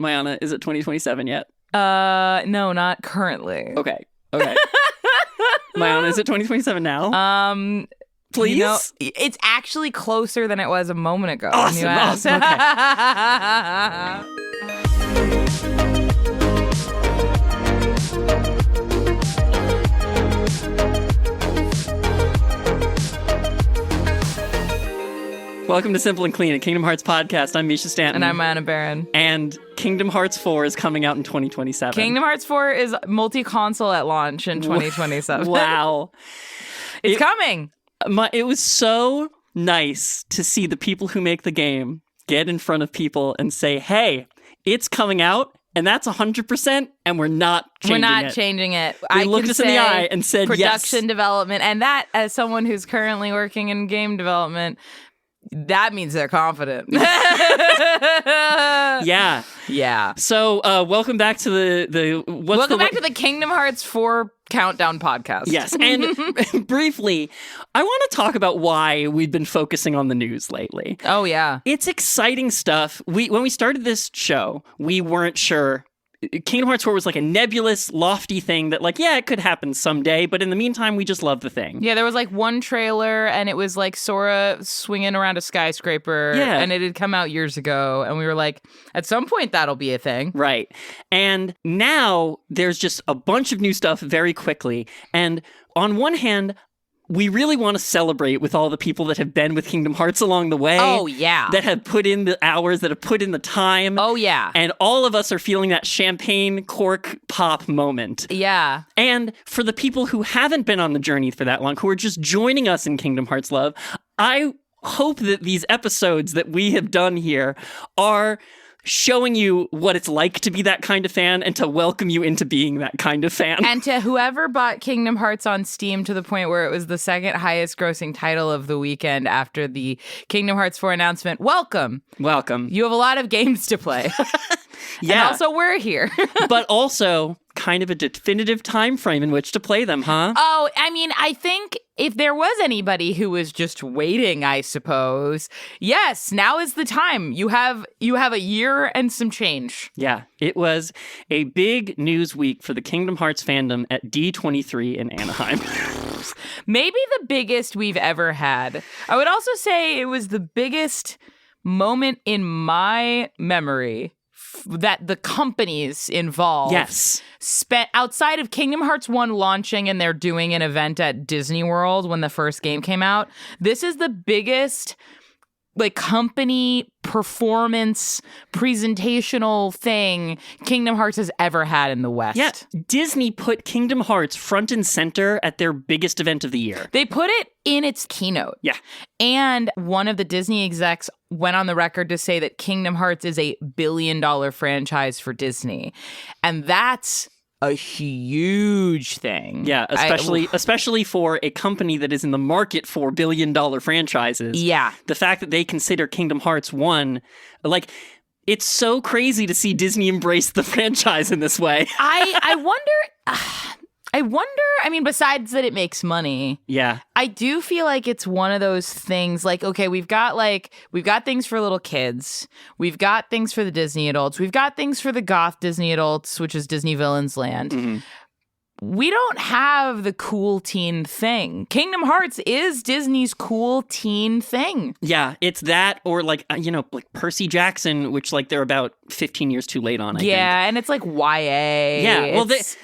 Mayana, is it 2027 yet? No, not currently. Okay. Mayana, is it 2027 now? Please? It's actually closer than it was a moment ago. Awesome. Okay. Welcome to Simple and Clean, a Kingdom Hearts podcast. I'm Misha Stanton. And I'm Anna Barron. And Kingdom Hearts 4 is coming out in 2027. Kingdom Hearts 4 is multi-console at launch in 2027. Wow. It's coming. It was so nice to see the people who make the game get in front of people and say, hey, it's coming out, and that's 100%, and we're not changing it. They looked us in the eye and said, production yes. Production development, and that, as someone who's currently working in game development, that means they're confident. Yeah. So, welcome back to the Kingdom Hearts 4 countdown podcast. Yes, and briefly, I want to talk about why we've been focusing on the news lately. Oh yeah, it's exciting stuff. When we started this show, we weren't sure. Kingdom Hearts 4 was like a nebulous, lofty thing that, like, yeah, it could happen someday, but in the meantime, we just love the thing. Yeah, there was like one trailer, and it was like Sora swinging around a skyscraper, and it had come out years ago, and we were like, at some point, that'll be a thing. Right. And now there's just a bunch of new stuff very quickly, and on one hand, we really want to celebrate with all the people that have been with Kingdom Hearts along the way. Oh, yeah. That have put in the hours, that have put in the time. Oh, yeah. And all of us are feeling that champagne cork pop moment. Yeah. And for the people who haven't been on the journey for that long, who are just joining us in Kingdom Hearts love, I hope that these episodes that we have done here are showing you what it's like to be that kind of fan and to welcome you into being that kind of fan. And to whoever bought Kingdom Hearts on Steam to the point where it was the second highest grossing title of the weekend after the Kingdom Hearts 4 announcement, welcome. You have a lot of games to play. Yeah. And also we're here. But also kind of a definitive time frame in which to play them, huh? Oh, I mean, I think if there was anybody who was just waiting, I suppose, yes, now is the time. You have a year and some change. Yeah, it was a big news week for the Kingdom Hearts fandom at D23 in Anaheim. Maybe the biggest we've ever had. I would also say it was the biggest moment in my memory that the companies involved spent outside of Kingdom Hearts 1 launching and they're doing an event at Disney World when the first game came out. This is the biggest like company performance presentational thing Kingdom Hearts has ever had in the West. Yeah, Disney put Kingdom Hearts front and center at their biggest event of the year. They put it in its keynote. Yeah. And one of the Disney execs went on the record to say that Kingdom Hearts is a billion-dollar franchise for Disney. And that's a huge thing. Yeah, especially for a company that is in the market for billion-dollar franchises. Yeah. The fact that they consider Kingdom Hearts 1, like, it's so crazy to see Disney embrace the franchise in this way. I wonder, I mean, besides that it makes money. Yeah. I do feel like it's one of those things like, okay, we've got things for little kids. We've got things for the Disney adults. We've got things for the goth Disney adults, which is Disney Villains Land. Mm-hmm. We don't have the cool teen thing. Kingdom Hearts is Disney's cool teen thing. Yeah, it's that or like Percy Jackson, which like they're about 15 years too late on, I think. Yeah, and it's like YA. Yeah, well, that's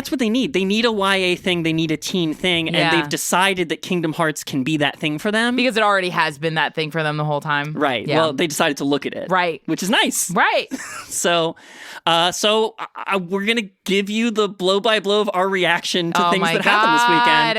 what they need. They need a YA thing. They need a teen thing. And they've decided that Kingdom Hearts can be that thing for them. Because it already has been that thing for them the whole time. Right. Yeah. Well, they decided to look at it. Right. Which is nice. Right. So we're going to give you the blow-by-blow of our reaction to things that happened this weekend.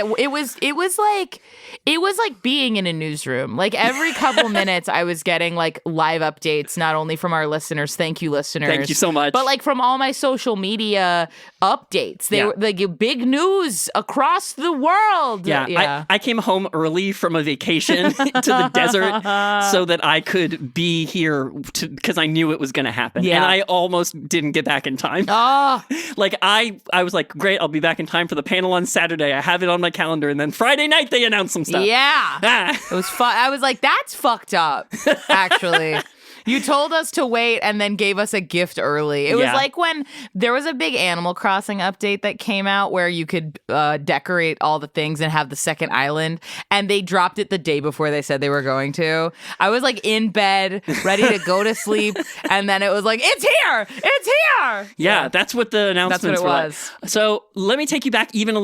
It was like being in a newsroom. Like every couple minutes I was getting like live updates, not only from our listeners, thank you listeners. Thank you so much. But like from all my social media updates. They were like big news across the world. Yeah. I came home early from a vacation to the desert so that I could be here because I knew it was going to happen. Yeah. And I almost didn't get back in time. Oh. Like I was like, great, I'll be back in time for the panel on Saturday. I have it on my calendar. And then Friday night they announced some stuff. Yeah. It was fun. I was like, that's fucked up, actually. You told us to wait and then gave us a gift early. It was like when there was a big Animal Crossing update that came out where you could decorate all the things and have the second island, and they dropped it the day before they said they were going to. I was like in bed, ready to go to sleep, and then it was like, it's here! It's here! Yeah, that's what the announcements were. Like. So let me take you back even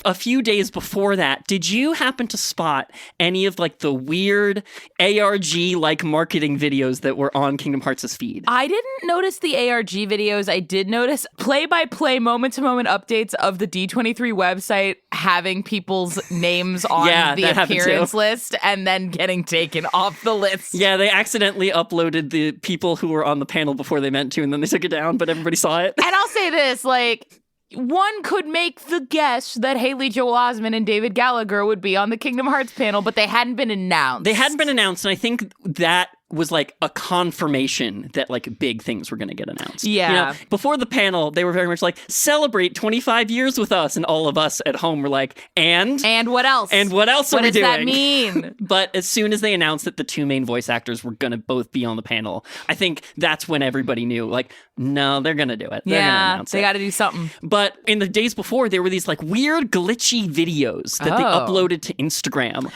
a few days before that. Did you happen to spot any of like the weird ARG-like marketing videos that were on Kingdom Hearts' feed? I didn't notice the ARG videos. I did notice play-by-play, moment-to-moment updates of the D23 website having people's names on the appearance list and then getting taken off the list. Yeah, they accidentally uploaded the people who were on the panel before they meant to, and then they took it down, but everybody saw it. And I'll say this, like, one could make the guess that Haley Joel Osment and David Gallagher would be on the Kingdom Hearts panel, but they hadn't been announced. They hadn't been announced, and I think that was like a confirmation that like big things were going to get announced. Yeah. You know, before the panel, they were very much like, celebrate 25 years with us. And all of us at home were like, and what else? And what else are we doing? What does that mean? But as soon as they announced that the two main voice actors were going to both be on the panel, I think that's when everybody knew, like, no, they're going to do it. They're going to announce it. They got to do something. But in the days before, there were these like weird glitchy videos that they uploaded to Instagram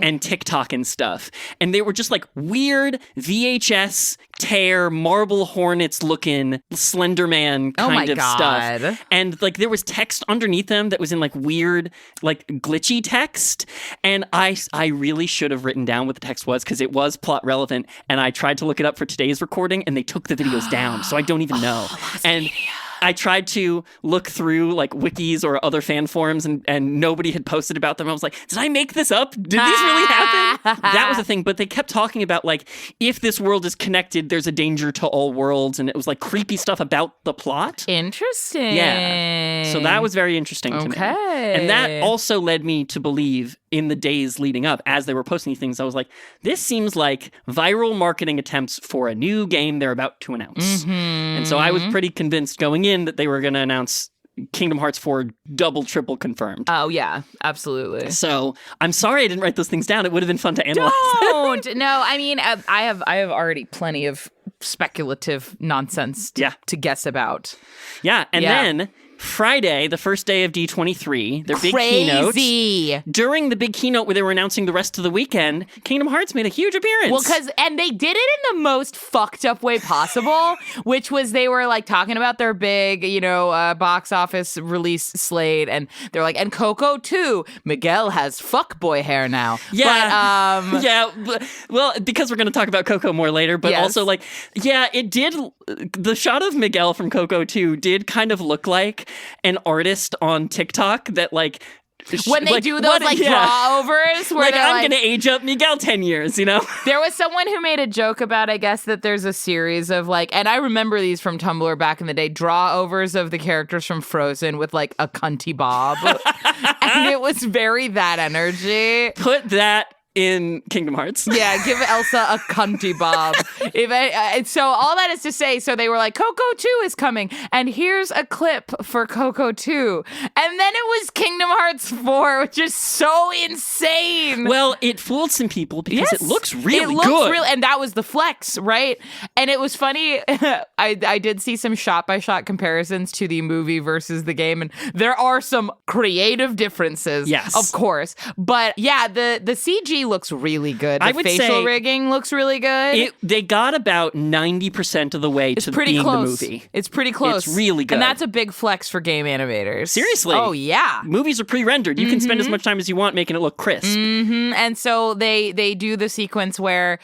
and TikTok and stuff. And they were just like weird VHS tear Marble Hornets looking Slender Man kind of stuff. And like there was text underneath them that was in like weird, like glitchy text. And I really should have written down what the text was because it was plot relevant. And I tried to look it up for today's recording and they took the videos down. So I don't even know. And I tried to look through like wikis or other fan forums and nobody had posted about them. I was like, did I make this up? Did these really happen? That was the thing. But they kept talking about like, if this world is connected, there's a danger to all worlds. And it was like creepy stuff about the plot. Interesting. Yeah. So that was very interesting to me. And that also led me to believe in the days leading up, as they were posting these things, I was like, this seems like viral marketing attempts for a new game they're about to announce. Mm-hmm. And so I was pretty convinced going in that they were going to announce Kingdom Hearts 4 double, triple confirmed. Oh, yeah, absolutely. So I'm sorry I didn't write those things down. It would have been fun to analyze. Don't! No, I mean, I have already plenty of speculative nonsense to guess about. Yeah, and then Friday, the first day of D23, their big keynote. During the big keynote where they were announcing the rest of the weekend, Kingdom Hearts made a huge appearance. Well, and they did it in the most fucked up way possible, which was they were like talking about their big, box office release slate, and they're like, and Coco 2, Miguel has fuckboy hair now. Yeah. But, well, because we're going to talk about Coco more later, but also like, it did, the shot of Miguel from Coco 2 did kind of look like an artist on TikTok that like when they do those draw overs where they're I'm gonna age up Miguel 10 years, There was someone who made a joke about, I guess, that there's a series of like, and I remember these from Tumblr back in the day, draw overs of the characters from Frozen with like a cunty bob. And it was very that energy. Put that in Kingdom Hearts. Yeah, give Elsa a cunty bob. So all that is to say, so they were like, Coco 2 is coming, and here's a clip for Coco 2. And then it was Kingdom Hearts 4, which is so insane. Well, it fooled some people because it looks really good. And that was the flex, right? And it was funny. I did see some shot-by-shot comparisons to the movie versus the game, and there are some creative differences, of course. But yeah, the CG looks really good. The facial rigging looks really good. They got about 90% of the way to being the movie. It's pretty close. It's really good. And that's a big flex for game animators. Seriously. Oh, yeah. Movies are pre-rendered. You can spend as much time as you want making it look crisp. Mm-hmm. And so they do the sequence where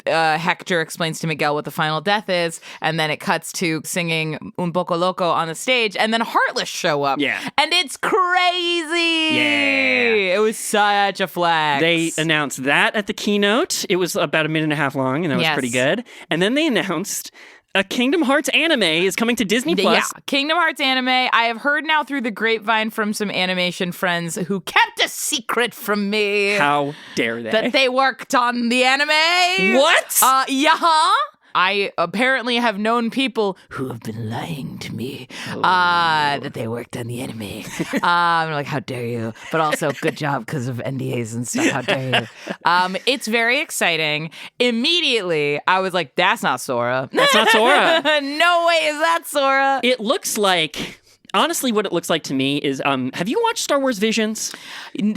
Hector explains to Miguel what the final death is, and then it cuts to singing Un Poco Loco on the stage, and then Heartless show up. Yeah. And it's crazy. Yeah. It was such a flex. They announced that at the keynote. It was about a minute and a half long, and that was pretty good. And then they announced a Kingdom Hearts anime is coming to Disney+. Yeah, Kingdom Hearts anime. I have heard now through the grapevine from some animation friends who kept a secret from me. How dare they? That they worked on the anime. What? Yeah. I apparently have known people who have been lying to me that they worked on the anime. I'm like, how dare you? But also, good job because of NDAs and stuff. How dare you? It's very exciting. Immediately, I was like, that's not Sora. That's not Sora. No way is that Sora. It looks like... Honestly, what it looks like to me is, have you watched Star Wars Visions?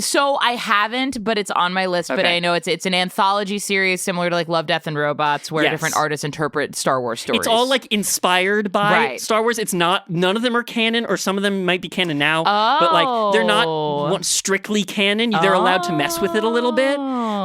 So I haven't, but it's on my list. But I know it's an anthology series similar to like Love, Death, and Robots, where different artists interpret Star Wars stories. It's all like inspired by Star Wars. It's not, none of them are canon, or some of them might be canon now, but like they're not strictly canon. They're allowed to mess with it a little bit.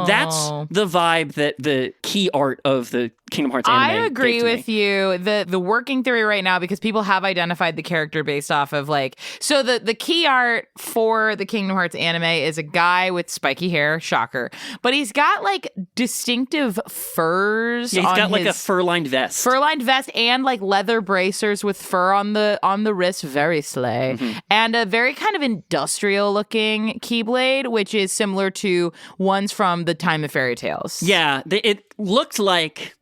That's the vibe that the key art of the Kingdom Hearts anime. I agree with you. The working theory right now, because people have identified the character based off of like, so the key art for the Kingdom Hearts anime is a guy with spiky hair, shocker, but he's got like distinctive furs. Yeah, he's got like a fur-lined vest and like leather bracers with fur on the wrist, very slay, and a very kind of industrial looking keyblade, which is similar to ones from the Time of Fairy Tales. Yeah, it looked like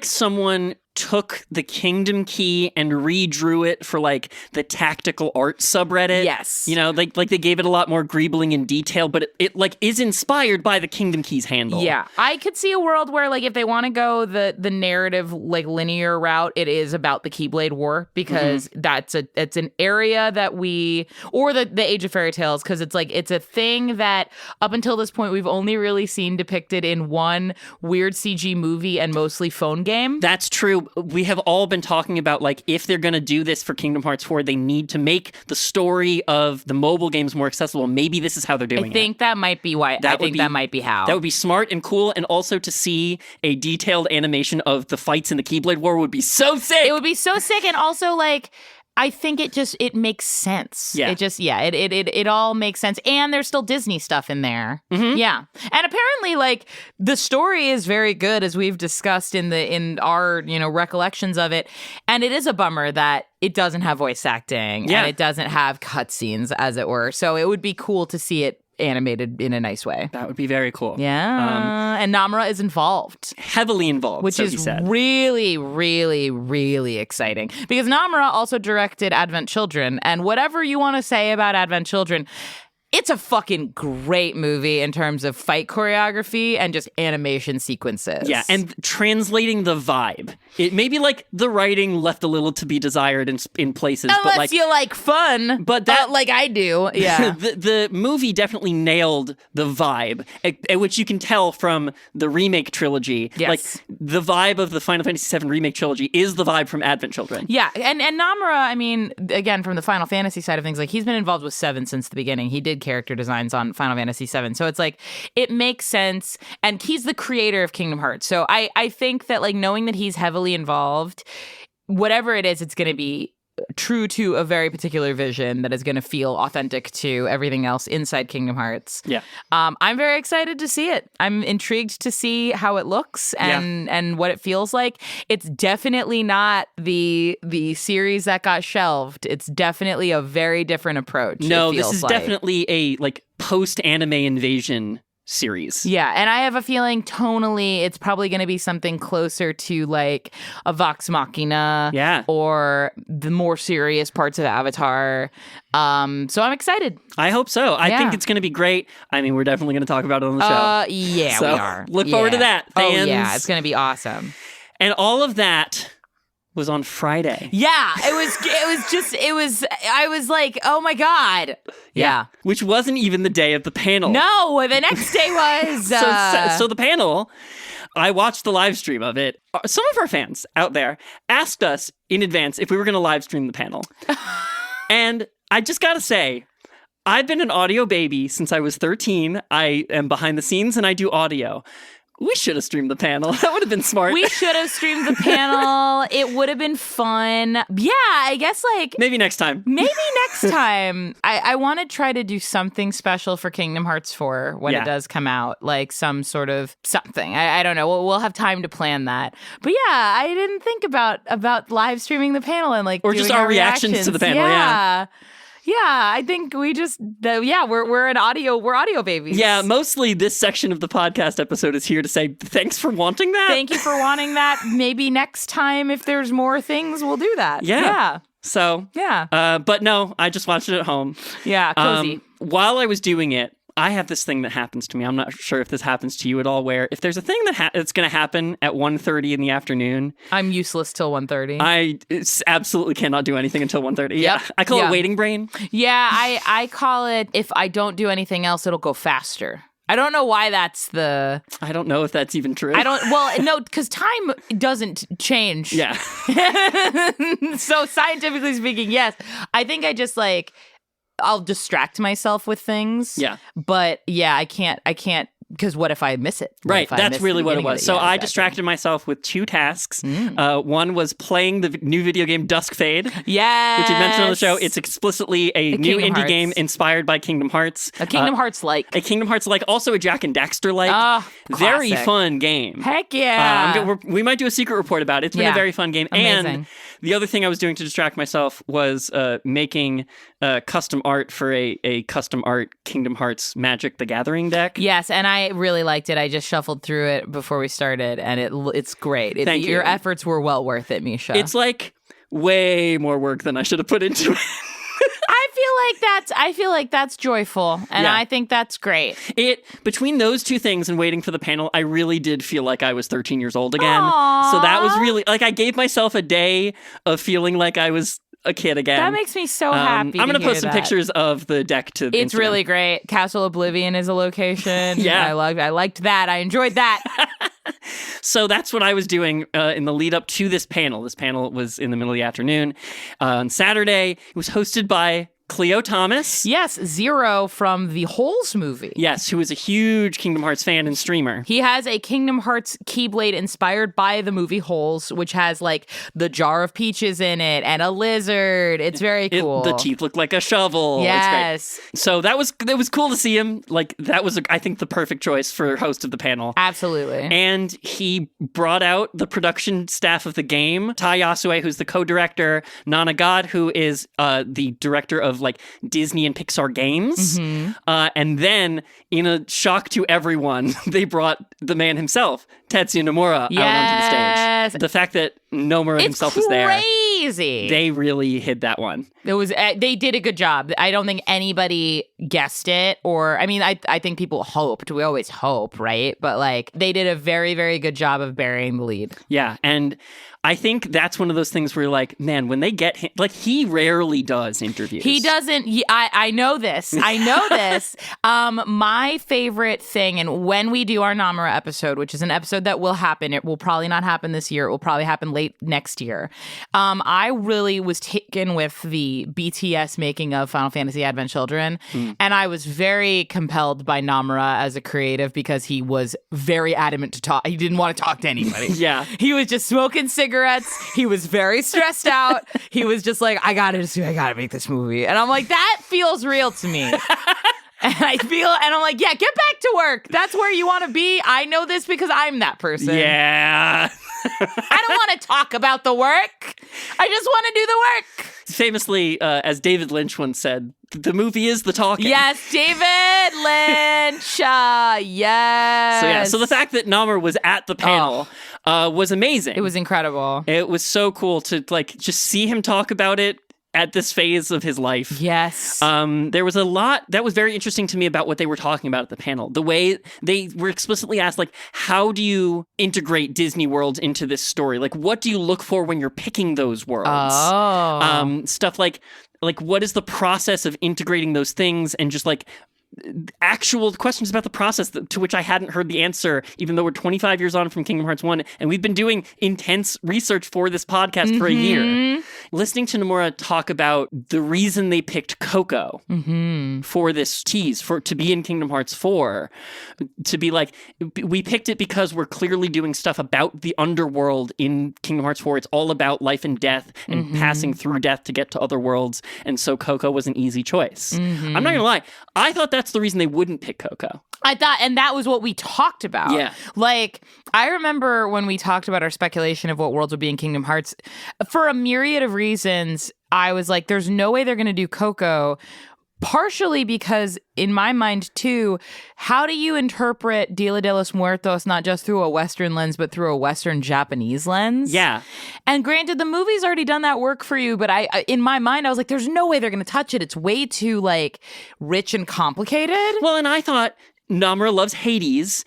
someone took the Kingdom Key and redrew it for like the tactical art subreddit. Yes. You know, like they gave it a lot more greebling and detail, but it like is inspired by the Kingdom Key's handle. Yeah. I could see a world where like if they want to go the narrative like linear route, it is about the Keyblade War, because it's an area that or the Age of Fairy Tales, because it's like it's a thing that up until this point we've only really seen depicted in one weird CG movie and mostly phone game. That's true. We have all been talking about, like, if they're going to do this for Kingdom Hearts 4, they need to make the story of the mobile games more accessible. Maybe this is how they're doing it. I think that might be why. That might be how. That would be smart and cool, and also to see a detailed animation of the fights in the Keyblade War would be so sick! It would be so sick, and also, like... I think it makes sense. Yeah. It all makes sense. And there's still Disney stuff in there. Mm-hmm. Yeah. And apparently, like, the story is very good, as we've discussed in our, recollections of it. And it is a bummer that it doesn't have voice acting and it doesn't have cutscenes, as it were. So it would be cool to see it animated in a nice way. That would be very cool. Yeah. And Nomura is involved. Heavily involved, which is really, really, really exciting. Because Nomura also directed Advent Children. And whatever you want to say about Advent Children, it's a fucking great movie in terms of fight choreography and just animation sequences. Yeah, and translating the vibe. It maybe like the writing left a little to be desired in places. Unless but you like fun, but that like I do. Yeah, the movie definitely nailed the vibe, which you can tell from the remake trilogy. Yes. Like the vibe of the Final Fantasy VII remake trilogy is the vibe from Advent Children. Yeah, and Nomura, I mean, again, from the Final Fantasy side of things, like he's been involved with 7 since the beginning. He did character designs on Final Fantasy VII. So it's like, it makes sense. And he's the creator of Kingdom Hearts. So I think that like knowing that he's heavily involved, whatever it is, it's going to be true to a very particular vision that is going to feel authentic to everything else inside Kingdom Hearts. Yeah. I'm very excited to see it. I'm intrigued to see how it looks and what it feels like. It's definitely not the series that got shelved. It's definitely a very different approach. No, this is definitely a like post-anime invasion series. Yeah, and I have a feeling tonally it's probably going to be something closer to like a Vox Machina or the more serious parts of Avatar. So I'm excited. I hope so. I think it's going to be great. I mean, we're definitely going to talk about it on the show. Yeah, so we are. Look forward to that, fans. Oh, yeah, it's going to be awesome. And all of that was on Friday. Yeah, I was like, oh my God. Yeah. Which wasn't even the day of the panel. No, the next day was. So the panel, I watched the live stream of it. Some of our fans out there asked us in advance if we were going to live stream the panel. And I just got to say, I've been an audio baby since I was 13. I am behind the scenes and I do audio. We should have streamed the panel. That would have been smart. We should have streamed the panel. It would have been fun. Yeah, I guess like... Maybe next time. I want to try to do something special for Kingdom Hearts 4 when it does come out. Like some sort of something. I don't know. We'll have time to plan that. But yeah, I didn't think about live streaming the panel and like or doing just our reactions to the panel. Yeah. Yeah, I think we're audio babies. Yeah, mostly this section of the podcast episode is here to say thanks for wanting that. Thank you for wanting that. Maybe next time, if there's more things, we'll do that. Yeah. So, but no, I just watched it at home. Yeah, cozy. While I was doing it, I have this thing that happens to me. I'm not sure if this happens to you at all, where if there's a thing that's going to happen at 1:30 in the afternoon... I'm useless till 1:30. I absolutely cannot do anything until 1:30. Yeah. I call it waiting brain. Yeah, I call it, if I don't do anything else, it'll go faster. I don't know why that's the... I don't know if that's even true. No, because time doesn't change. Yeah. So scientifically speaking, yes. I think I just I'll distract myself with things. Yeah. But yeah, I can't, because what if I miss it? Right, that's really what it was. So I distracted myself with 2 tasks. One was playing the new video game Dusk Fade. Yes. Which you mentioned on the show. It's explicitly a new Kingdom indie Hearts game inspired by Kingdom Hearts. A Kingdom Hearts-like. A Kingdom Hearts-like, also a Jak and Daxter-like. Very fun game. Heck yeah. We might do a secret report about it. It's been a very fun game. Amazing. And the other thing I was doing to distract myself was making custom art for a custom art Kingdom Hearts Magic the Gathering deck. Yes, and I really liked it. I just shuffled through it before we started, and it's great. Thank you. Your efforts were well worth it, Misha. It's way more work than I should have put into it. I feel like that's joyful, and I think that's great. Between those 2 things and waiting for the panel, I really did feel like I was 13 years old again. Aww. So that was really I gave myself a day of feeling like I was a kid again. That makes me so happy. I'm going to post some pictures of the deck to It's Instagram. really great. Castle Oblivion is a location. Yeah. I liked that. I enjoyed that. So that's what I was doing in the lead up to this panel. This panel was in the middle of the afternoon. On Saturday, it was hosted by Cleo Thomas. Yes, Zero from the Holes movie. Yes, who is a huge Kingdom Hearts fan and streamer. He has a Kingdom Hearts Keyblade inspired by the movie Holes, which has the jar of peaches in it and a lizard. It's very cool. The teeth look like a shovel. Yes. It's great. So that was cool to see him. That was, I think, the perfect choice for host of the panel. Absolutely. And he brought out the production staff of the game. Tai Yasue, who's the co-director. Nana God, who is the director of Disney and Pixar games. Mm-hmm. And then, in a shock to everyone, they brought the man himself, Tetsuya Nomura, out onto the stage. The fact that Nomura himself was there. Crazy. They really hid that one. They did a good job. I don't think anybody guessed it, or I think people hoped. We always hope, right? But they did a very, very good job of burying the lead. Yeah, and I think that's one of those things where man, when they get him, he rarely does interviews. He doesn't. I know this. I know this. My favorite thing, and when we do our Nomura episode, which is an episode that will happen, it will probably not happen this year. It will probably happen late next year. I really was taken with the BTS making of Final Fantasy Advent Children, and I was very compelled by Nomura as a creative because he was very adamant to talk. He didn't want to talk to anybody. Yeah. He was just smoking cigarettes. He was very stressed out. He was just I gotta make this movie. And I'm that feels real to me. And I'm yeah, get back to work. That's where you want to be. I know this because I'm that person. Yeah. I don't want to talk about the work. I just want to do the work. Famously, as David Lynch once said, the movie is the talking. Yes, David Lynch. Yes. So the fact that Nomura was at the panel was amazing. It was incredible. It was so cool to just see him talk about it at this phase of his life. Yes. There was a lot that was very interesting to me about what they were talking about at the panel. The way they were explicitly asked, how do you integrate Disney worlds into this story? What do you look for when you're picking those worlds? Oh. Stuff like what is the process of integrating those things, and just actual questions about the process to which I hadn't heard the answer, even though we're 25 years on from Kingdom Hearts 1, and we've been doing intense research for this podcast for a year. Listening to Nomura talk about the reason they picked Coco for this tease, to be in Kingdom Hearts 4, to be we picked it because we're clearly doing stuff about the underworld in Kingdom Hearts 4. It's all about life and death and passing through death to get to other worlds, and so Coco was an easy choice. I'm not gonna lie, I thought that's the reason they wouldn't pick Coco. I thought, and that was what we talked about. Yeah. I remember when we talked about our speculation of what worlds would be in Kingdom Hearts, for a myriad of reasons, I was like, there's no way they're going to do Coco. Partially because, in my mind, too, how do you interpret Dia de los Muertos not just through a Western lens, but through a Western Japanese lens? Yeah. And granted, the movie's already done that work for you, but in my mind, I was like, there's no way they're going to touch it. It's way too, like, rich and complicated. Well, and I thought Nomura loves Hades.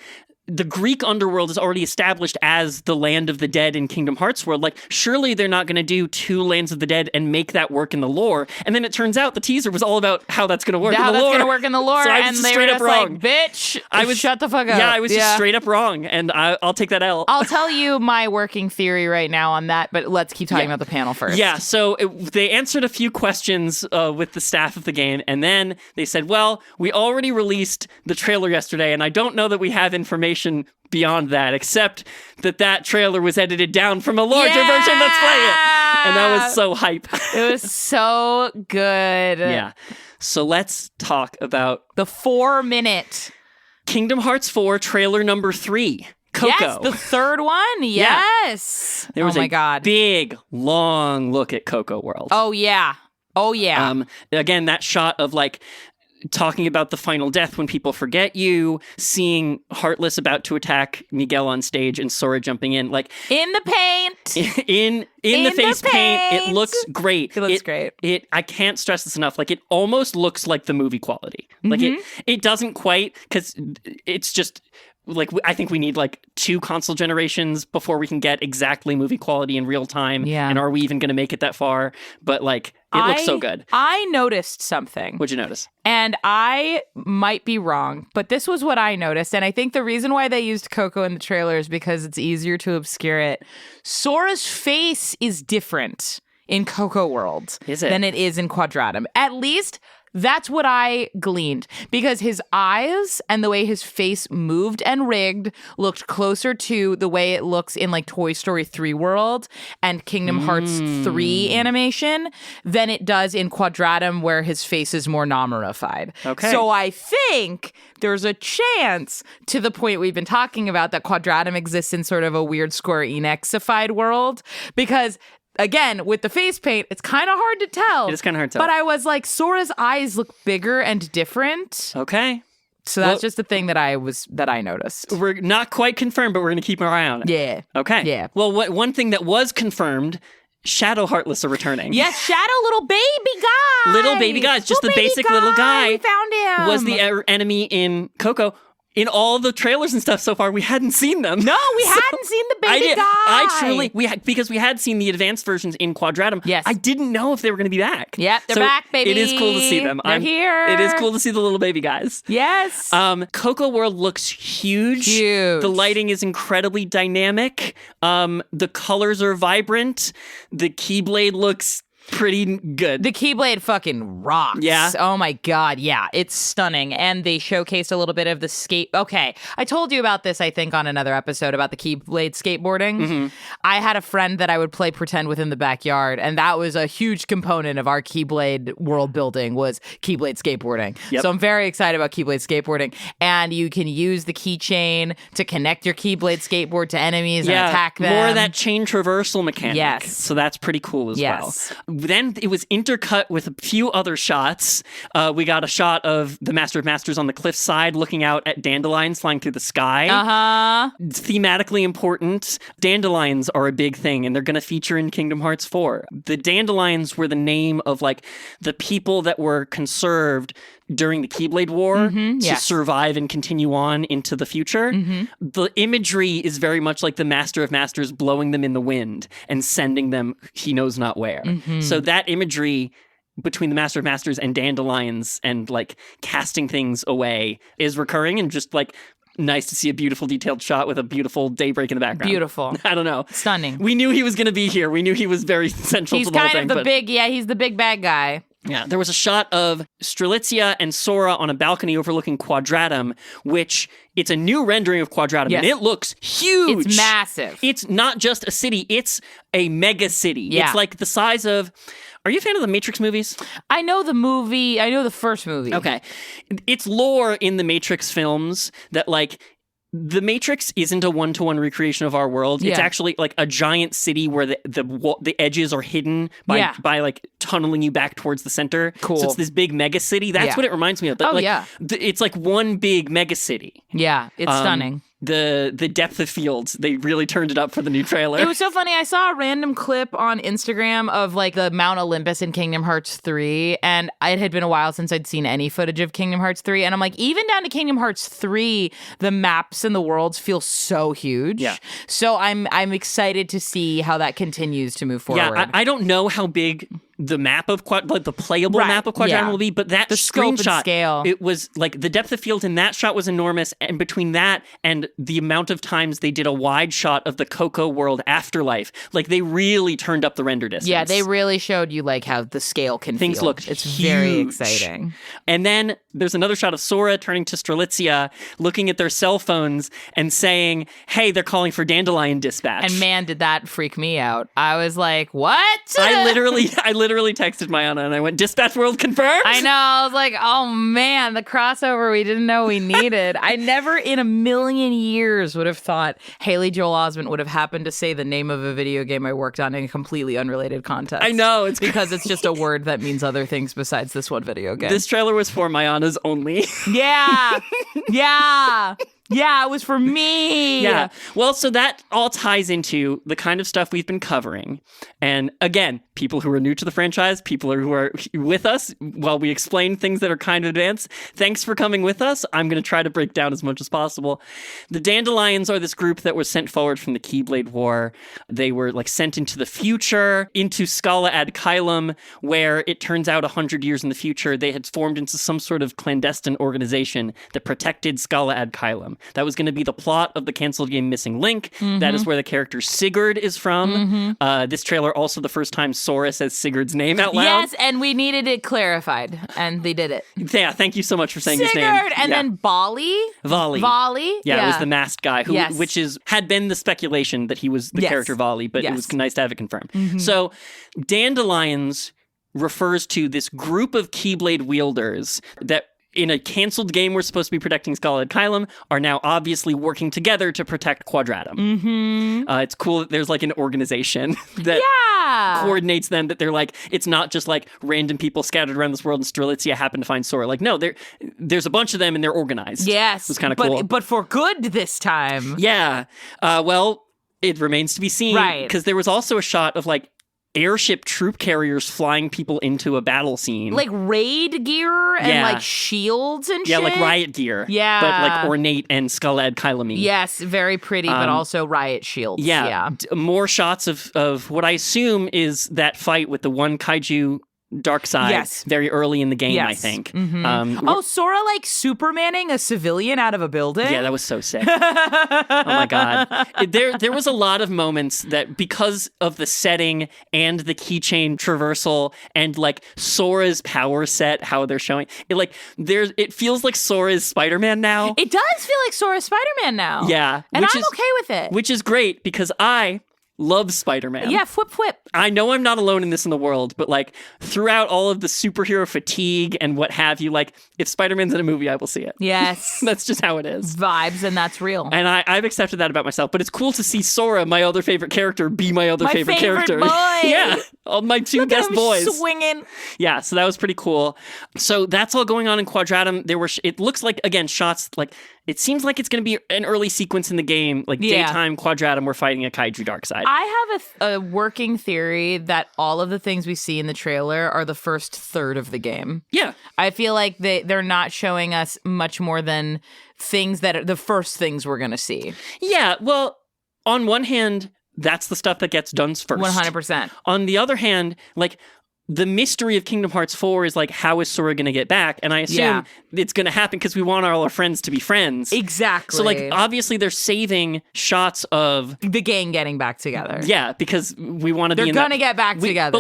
The Greek underworld is already established as the land of the dead in Kingdom Hearts world. Like, surely they're not going to do two lands of the dead and make that work in the lore. And then it turns out the teaser was all about how that's going to work in the lore. How that's going to work in the lore. So I was and just they straight were up just wrong. like, bitch, shut the fuck up. Yeah, I was just straight up wrong. And I'll take that L. I'll tell you my working theory right now on that, but let's keep talking about the panel first. Yeah, so they answered a few questions with the staff of the game, and then they said, well, we already released the trailer yesterday, and I don't know that we have information beyond that, except that trailer was edited down from a larger version. Let's play it. And that was so hype. It was so good. Yeah. So let's talk about the 4-minute Kingdom Hearts 4 trailer number 3. Coco. Yes, the third one. Yes. There was oh my God. Big, long look at Coco World. Oh yeah. Oh yeah. Again, that shot of like talking about the final death when people forget you, seeing Heartless about to attack Miguel on stage and Sora jumping in, like in the paint. In the face paint. It looks great. It looks great. I can't stress this enough. Like, it almost looks like the movie quality. Like it doesn't quite, because it's just like, I think we need like 2 console generations before we can get exactly movie quality in real time. Yeah. And are we even going to make it that far? But like, it looks so good. I noticed something. What'd you notice? And I might be wrong, but this was what I noticed. And I think the reason why they used Coco in the trailer is because it's easier to obscure it. Sora's face is different in Coco World than it is in Quadratum. At least that's what I gleaned, because his eyes and the way his face moved and rigged looked closer to the way it looks in like Toy Story 3 World and Kingdom Hearts 3 animation than it does in Quadratum, where his face is more Nomura-fied. Okay. So I think there's a chance, to the point we've been talking about, that Quadratum exists in sort of a weird Square Enix-ified world, because again, with the face paint, it's kind of hard to tell. It is kind of hard to tell. But I was like, Sora's eyes look bigger and different. Okay. So that's just the thing that I noticed. We're not quite confirmed, but we're going to keep our eye on it. Yeah. Okay. Yeah. Well, one thing that was confirmed, Shadow Heartless are returning. Yes, Shadow, little baby guy. Little baby guy. It's just the basic little guy. We found him. Was the enemy in Coco. In all the trailers and stuff so far, we hadn't seen them. No, we hadn't seen the baby guy. Because we had seen the advanced versions in Quadratum. Yes. I didn't know if they were going to be back. Yep, they're back, baby. It is cool to see them. They're here. It is cool to see the little baby guys. Yes. Coco World looks huge. Huge. The lighting is incredibly dynamic. The colors are vibrant. The Keyblade looks pretty good. The Keyblade fucking rocks. Yeah. Oh my God. Yeah. It's stunning. And they showcased a little bit of the skate. Okay. I told you about this, I think, on another episode about the Keyblade skateboarding. Mm-hmm. I had a friend that I would play pretend with in the backyard, and that was a huge component of our Keyblade world building was Keyblade skateboarding. Yep. So I'm very excited about Keyblade skateboarding. And you can use the keychain to connect your Keyblade skateboard to enemies and attack them. More of that chain traversal mechanic. Yes. So that's pretty cool as Yes. well. Then it was intercut with a few other shots. We got a shot of the Master of Masters on the cliffside looking out at dandelions flying through the sky. Uh-huh. Thematically important. Dandelions are a big thing, and they're going to feature in Kingdom Hearts 4. The dandelions were the name of like the people that were conserved during the Keyblade War to survive and continue on into the future. The imagery is very much like the Master of Masters blowing them in the wind and sending them he knows not where. So that imagery between the Master of Masters and dandelions and like casting things away is recurring, and just like nice to see a beautiful detailed shot with a beautiful daybreak in the background. Beautiful. I don't know. Stunning. We knew he was going to be here. We knew he was very central to the whole thing. He's the big bad guy. Yeah, there was a shot of Strelitzia and Sora on a balcony overlooking Quadratum, which it's a new rendering of Quadratum, and it looks huge. It's massive. It's not just a city, it's a mega city. Yeah. It's like the size of... Are you a fan of the Matrix movies? I know the movie. I know the first movie. Okay. It's lore in the Matrix films that, like, the Matrix isn't a one-to-one recreation of our world. It's actually like a giant city where the edges are hidden by like tunneling you back towards the center. Cool. So it's this big mega city. That's what it reminds me of. But it's like one big mega city. Yeah, it's stunning. The depth of fields, they really turned it up for the new trailer. It was so funny. I saw a random clip on Instagram of like the Mount Olympus in Kingdom Hearts 3, and it had been a while since I'd seen any footage of Kingdom Hearts 3, and I'm like, even down to Kingdom Hearts 3, the maps and the worlds feel so huge. Yeah. So I'm excited to see how that continues to move forward. Yeah, I don't know how big the map of the playable map of Quadratum will be, but that the screenshot, scope and scale. It was like the depth of field in that shot was enormous, and between that and the amount of times they did a wide shot of the Coco world afterlife, like they really turned up the render distance. Yeah, they really showed you like how the scale can Things feel. look It's huge. very exciting. And then there's another shot of Sora turning to Strelitzia, looking at their cell phones and saying, "Hey, they're calling for Dandelion Dispatch." And man, did that freak me out. I was like, "What?" I literally texted my Anna and I went, "Dispatch world confirmed?" I know. I was like, oh man, the crossover we didn't know we needed. I never in a million years would have thought Haley Joel Osment would have happened to say the name of a video game I worked on in a completely unrelated context. I know. It's because it's just a word that means other things besides this one video game. This trailer was for my Anna's only. Yeah. Yeah, it was for me. Yeah. Well, so that all ties into the kind of stuff we've been covering. And again, people who are new to the franchise, people who are with us while we explain things that are kind of advanced, thanks for coming with us. I'm going to try to break down as much as possible. The Dandelions are this group that was sent forward from the Keyblade War. They were like sent into the future, into Scala ad Caelum, where it turns out 100 years in the future, they had formed into some sort of clandestine organization that protected Scala ad Caelum. That was going to be the plot of the canceled game Missing Link. Mm-hmm. That is where the character Sigurd is from. Mm-hmm. This trailer also the first time Sora says Sigurd's name out loud. Yes, and we needed it clarified, and they did it. Yeah, thank you so much for saying Sigurd, his name. And then Volley. Yeah, it was the masked guy, which had been the speculation that he was the character Volley, but it was nice to have it confirmed. Mm-hmm. So Dandelions refers to this group of Keyblade wielders that in a canceled game we're supposed to be protecting Scala ad Caelum are now obviously working together to protect Quadratum. Mm-hmm. It's cool that there's like an organization that coordinates them, that they're like, it's not just like random people scattered around this world and Strelitzia happen to find Sora. Like, no, there's a bunch of them and they're organized. Yes. It was kind of cool. But for good this time. Yeah. Well, it remains to be seen. Right. Because there was also a shot of like airship troop carriers flying people into a battle scene. Like raid gear and like shields and shit. Yeah, like riot gear. Yeah. But like ornate and Scala ad Caelum-y. Yes, very pretty, but also riot shields. Yeah. More shots of what I assume is that fight with the one kaiju dark side very early in the game, I think. Mm-hmm. Sora like Supermaning a civilian out of a building? Yeah, that was so sick. Oh my God. There was a lot of moments that because of the setting and the keychain traversal and like Sora's power set, how they're showing it feels like Sora's Spider-Man now. It does feel like Sora's Spider-Man now. Yeah. And I'm okay with it. Which is great because I love Spider-Man. Yeah, whip. I know I'm not alone in this in the world, but like throughout all of the superhero fatigue and what have you, like if Spider-Man's in a movie, I will see it. Yes. That's just how it is. Vibes, and that's real. And I've accepted that about myself, but it's cool to see Sora, my other favorite character, be my other favorite character. Boy. Yeah. All my two best boys. Swinging. Yeah, so that was pretty cool. So that's all going on in Quadratum. It looks like, again, shots like, it seems like it's going to be an early sequence in the game, like daytime Quadratum, we're fighting a kaiju dark side. I have a working theory that all of the things we see in the trailer are the first third of the game. Yeah. I feel like they're not showing us much more than things that are the first things we're going to see. Yeah, well, on one hand, that's the stuff that gets done first. 100%. On the other hand, like, the mystery of Kingdom Hearts 4 is like, how is Sora going to get back? And I assume it's going to happen because we want all our friends to be friends. Exactly. So like, obviously they're saving shots of the gang getting back together. Yeah, because we want to be in They're going to get back together.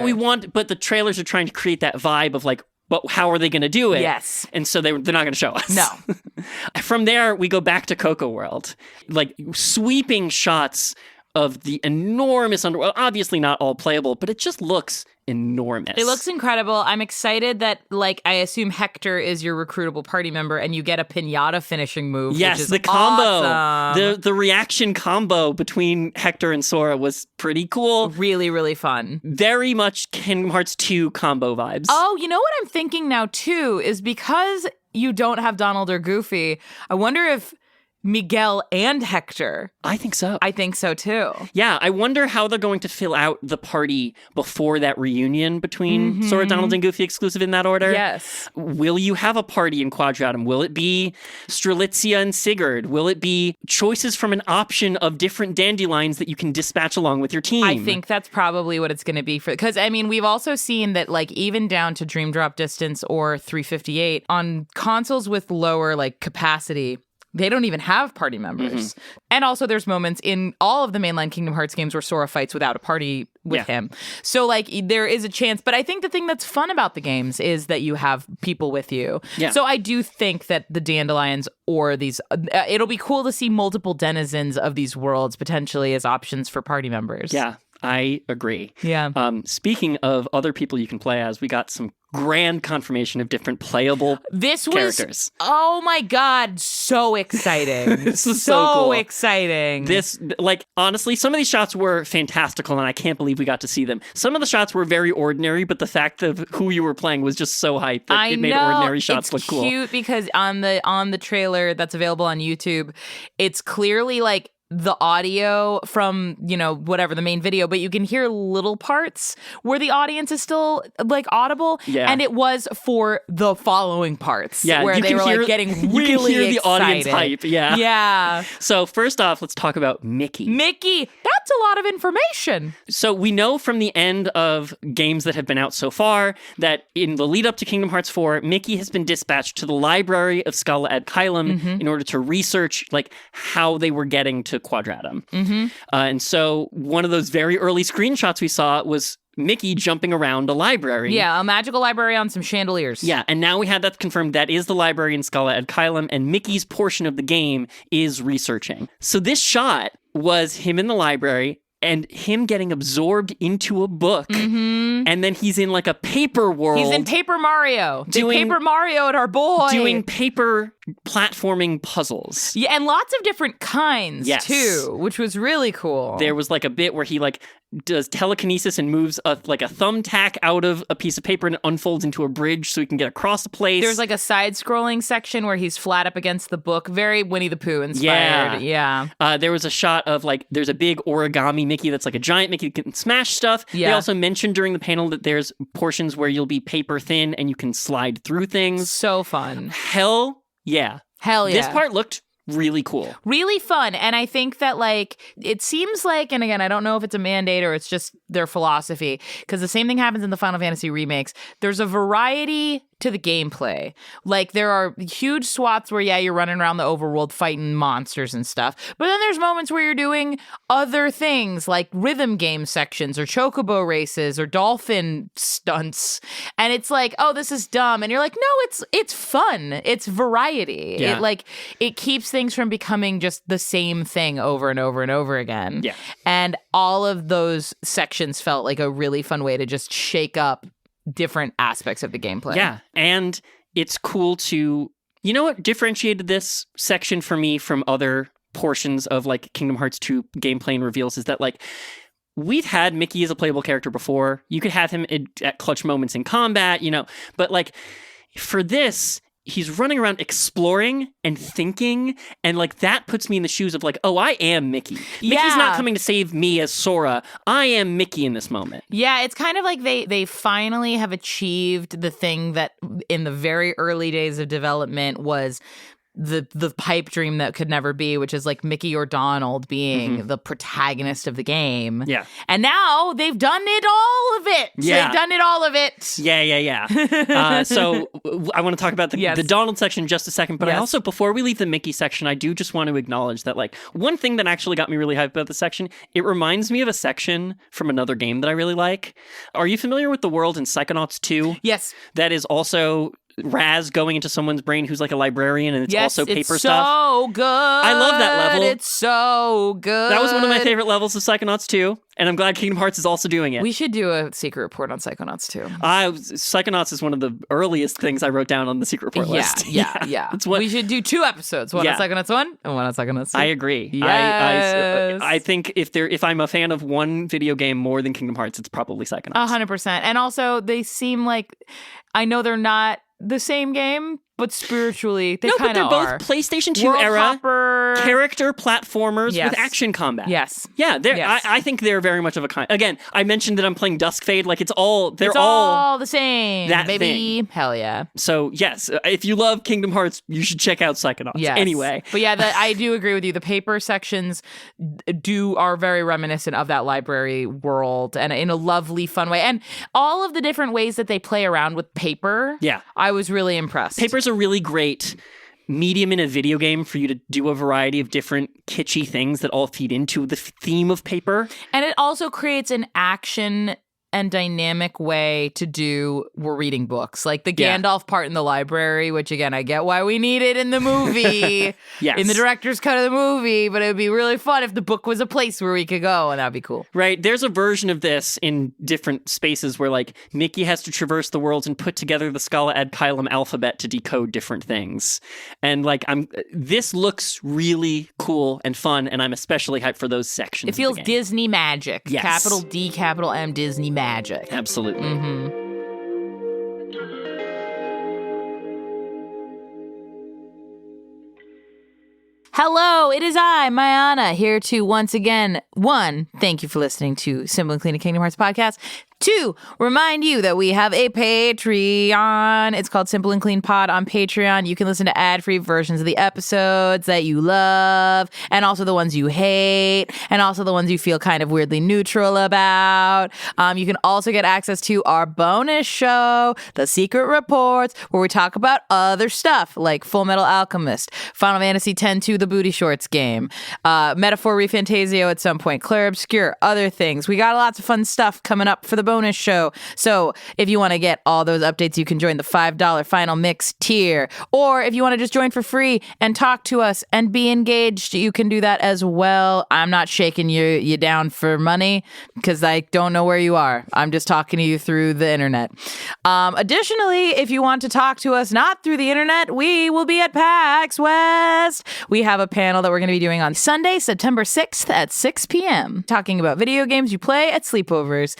But the trailers are trying to create that vibe of like, but how are they going to do it? Yes. And so they're not going to show us. No. From there, we go back to Coco World. Like, sweeping shots of the enormous underworld. Obviously not all playable, but it just looks enormous. It looks incredible. I'm excited that, like, I assume Hector is your recruitable party member and you get a pinata finishing move. Yes, which is the combo. awesome. The reaction combo between Hector and Sora was pretty cool. Really, really fun. Very much Kingdom Hearts 2 combo vibes. Oh, you know what I'm thinking now, too, is because you don't have Donald or Goofy, I wonder if Miguel and Hector. I think so. I think so, too. Yeah, I wonder how they're going to fill out the party before that reunion between Sora, Donald, and Goofy exclusive in that order. Yes. Will you have a party in Quadratum? Will it be Strelitzia and Sigurd? Will it be choices from an option of different dandelions that you can dispatch along with your team? I think that's probably what it's going to be for, because I mean, we've also seen that, like, even down to Dream Drop Distance or 358 on consoles with lower, like, capacity, they don't even have party members. And also there's moments in all of the mainline Kingdom Hearts games where Sora fights without a party with him. So, like, there is a chance. But I think the thing that's fun about the games is that you have people with you. Yeah. So I do think that the dandelions or these, it'll be cool to see multiple denizens of these worlds potentially as options for party members. Yeah, I agree. Yeah. Speaking of other people you can play as, we got some grand confirmation of different playable characters. Oh my God, so exciting. This is so cool. Exciting. This, like, honestly, some of these shots were fantastical, and I can't believe we got to see them. Some of the shots were very ordinary, but the fact of who you were playing was just so hype that it made ordinary shots look cool. It's cute because on the trailer that's available on YouTube, it's clearly like the audio from, you know, whatever the main video, but you can hear little parts where the audience is still, like, audible. Yeah. And it was for the following parts. Yeah, where they were like getting really you can hear the audience excited. hype. Yeah. Yeah. So first off, let's talk about Mickey. Mickey, that's a lot of information. So we know from the end of games that have been out so far that in the lead up to Kingdom Hearts 4, Mickey has been dispatched to the library of Skala ad Kylum in order to research, like, how they were getting to Quadratum. And so one of those very early screenshots we saw was Mickey jumping around a library. Yeah, a magical library on some chandeliers. Yeah, and now we had that confirmed. That is the library in Skala ad Kylum, and Mickey's portion of the game is researching. So this shot was him in the library and him getting absorbed into a book, and then he's in, like, a paper world. He's in Paper Mario. They Paper Mario'd our boy. Doing paper platforming puzzles. Yeah, and lots of different kinds, too, which was really cool. There was, like, a bit where he, like, does telekinesis and moves a thumbtack out of a piece of paper and it unfolds into a bridge so he can get across the place. There's, like, a side-scrolling section where he's flat up against the book. Very Winnie the Pooh inspired. Yeah. There was a shot of, like, there's a big origami Mickey that's like a giant Mickey that can smash stuff. Yeah. They also mentioned during the panel that there's portions where you'll be paper thin and you can slide through things. So fun. Hell yeah. This part looked really cool. Really fun. And I think that, like, it seems like, and again, I don't know if it's a mandate or it's just their philosophy, because the same thing happens in the Final Fantasy remakes. There's a variety to the gameplay. Like, there are huge swaths where, yeah, you're running around the overworld fighting monsters and stuff. But then there's moments where you're doing other things, like rhythm game sections or chocobo races or dolphin stunts. And it's like, oh, this is dumb. And you're like, no, it's fun. It's variety. Yeah. It keeps things from becoming just the same thing over and over and over again. Yeah. And all of those sections felt like a really fun way to just shake up different aspects of the gameplay. Yeah, and it's cool to... You know what differentiated this section for me from other portions of, like, Kingdom Hearts 2 gameplay and reveals is that, like, we've had Mickey as a playable character before. You could have him at clutch moments in combat, you know, but, like, for this... He's running around exploring and thinking, and, like, that puts me in the shoes of, like, oh, I am Mickey. Mickey's not coming to save me as Sora. I am Mickey in this moment. Yeah, it's kind of like they finally have achieved the thing that in the very early days of development was the pipe dream that could never be, which is, like, Mickey or Donald being the protagonist of the game. Yeah. And now they've done it all of it. Yeah. They've done it all of it. Yeah. So I want to talk about the Donald section in just a second, but I also, before we leave the Mickey section, I do just want to acknowledge that, like, one thing that actually got me really hyped about the section, it reminds me of a section from another game that I really like. Are you familiar with the world in Psychonauts 2? Yes. That is also Raz going into someone's brain who's like a librarian, and it's also paper it's stuff. so good. I love that level. It's so good. That was one of my favorite levels of Psychonauts 2, and I'm glad Kingdom Hearts is also doing it. We should do a secret report on Psychonauts 2. Psychonauts is one of the earliest things I wrote down on the secret report list. Yeah. We should do 2 episodes, one on Psychonauts 1 and one on Psychonauts 2. I agree. Yes. I think if I'm a fan of one video game more than Kingdom Hearts, it's probably Psychonauts. 100%. And also, they seem like, I know they're not the same game, but spiritually, they kind of are. They're both PlayStation 2 World era Hopper. character platformers with action combat. Yes. Yeah, I think they're very much of a kind. Again, I mentioned that I'm playing Dusk Fade. Like, it's all the same. That baby. Thing. Hell yeah. So, yes, if you love Kingdom Hearts, you should check out Psychonauts. Yes. Anyway. But yeah, I do agree with you. The paper sections are very reminiscent of that library world, and in a lovely, fun way. And all of the different ways that they play around with paper, I was really impressed. Paper's a really great medium in a video game for you to do a variety of different kitschy things that all feed into the theme of paper. And it also creates an action and dynamic way to do we're reading books, like the Gandalf part in the library, which again I get why we need it in the movie. Yes. In the director's cut of the movie, but it would be really fun if the book was a place where we could go, and that'd be cool. Right. There's a version of this in different spaces where like Mickey has to traverse the worlds and put together the Scala ad Caelum alphabet to decode different things. And like this looks really cool and fun, and I'm especially hyped for those sections. It feels Disney magic. Yes. Capital D, capital M, Disney magic. Absolutely. Mm-hmm. Hello, it is I, Mayana, here to once again, 1, thank you for listening to Simple and Clean, a Kingdom Hearts podcast. 2, remind you that we have a Patreon. It's called Simple and Clean Pod on Patreon. You can listen to ad-free versions of the episodes that you love, and also the ones you hate, and also the ones you feel kind of weirdly neutral about. You can also get access to our bonus show, The Secret Reports, where we talk about other stuff like Full Metal Alchemist, Final Fantasy X-2, the Booty Shorts game, Metaphor Refantasio at some point, Claire Obscure, other things. We got lots of fun stuff coming up for the bonus show. So if you want to get all those updates, you can join the $5 Final Mix tier. Or if you want to just join for free and talk to us and be engaged, you can do that as well. I'm not shaking you down for money because I don't know where you are. I'm just talking to you through the internet. Additionally, if you want to talk to us not through the internet, we will be at PAX West. We have a panel that we're going to be doing on Sunday, September 6th at 6 p.m. talking about video games you play at sleepovers.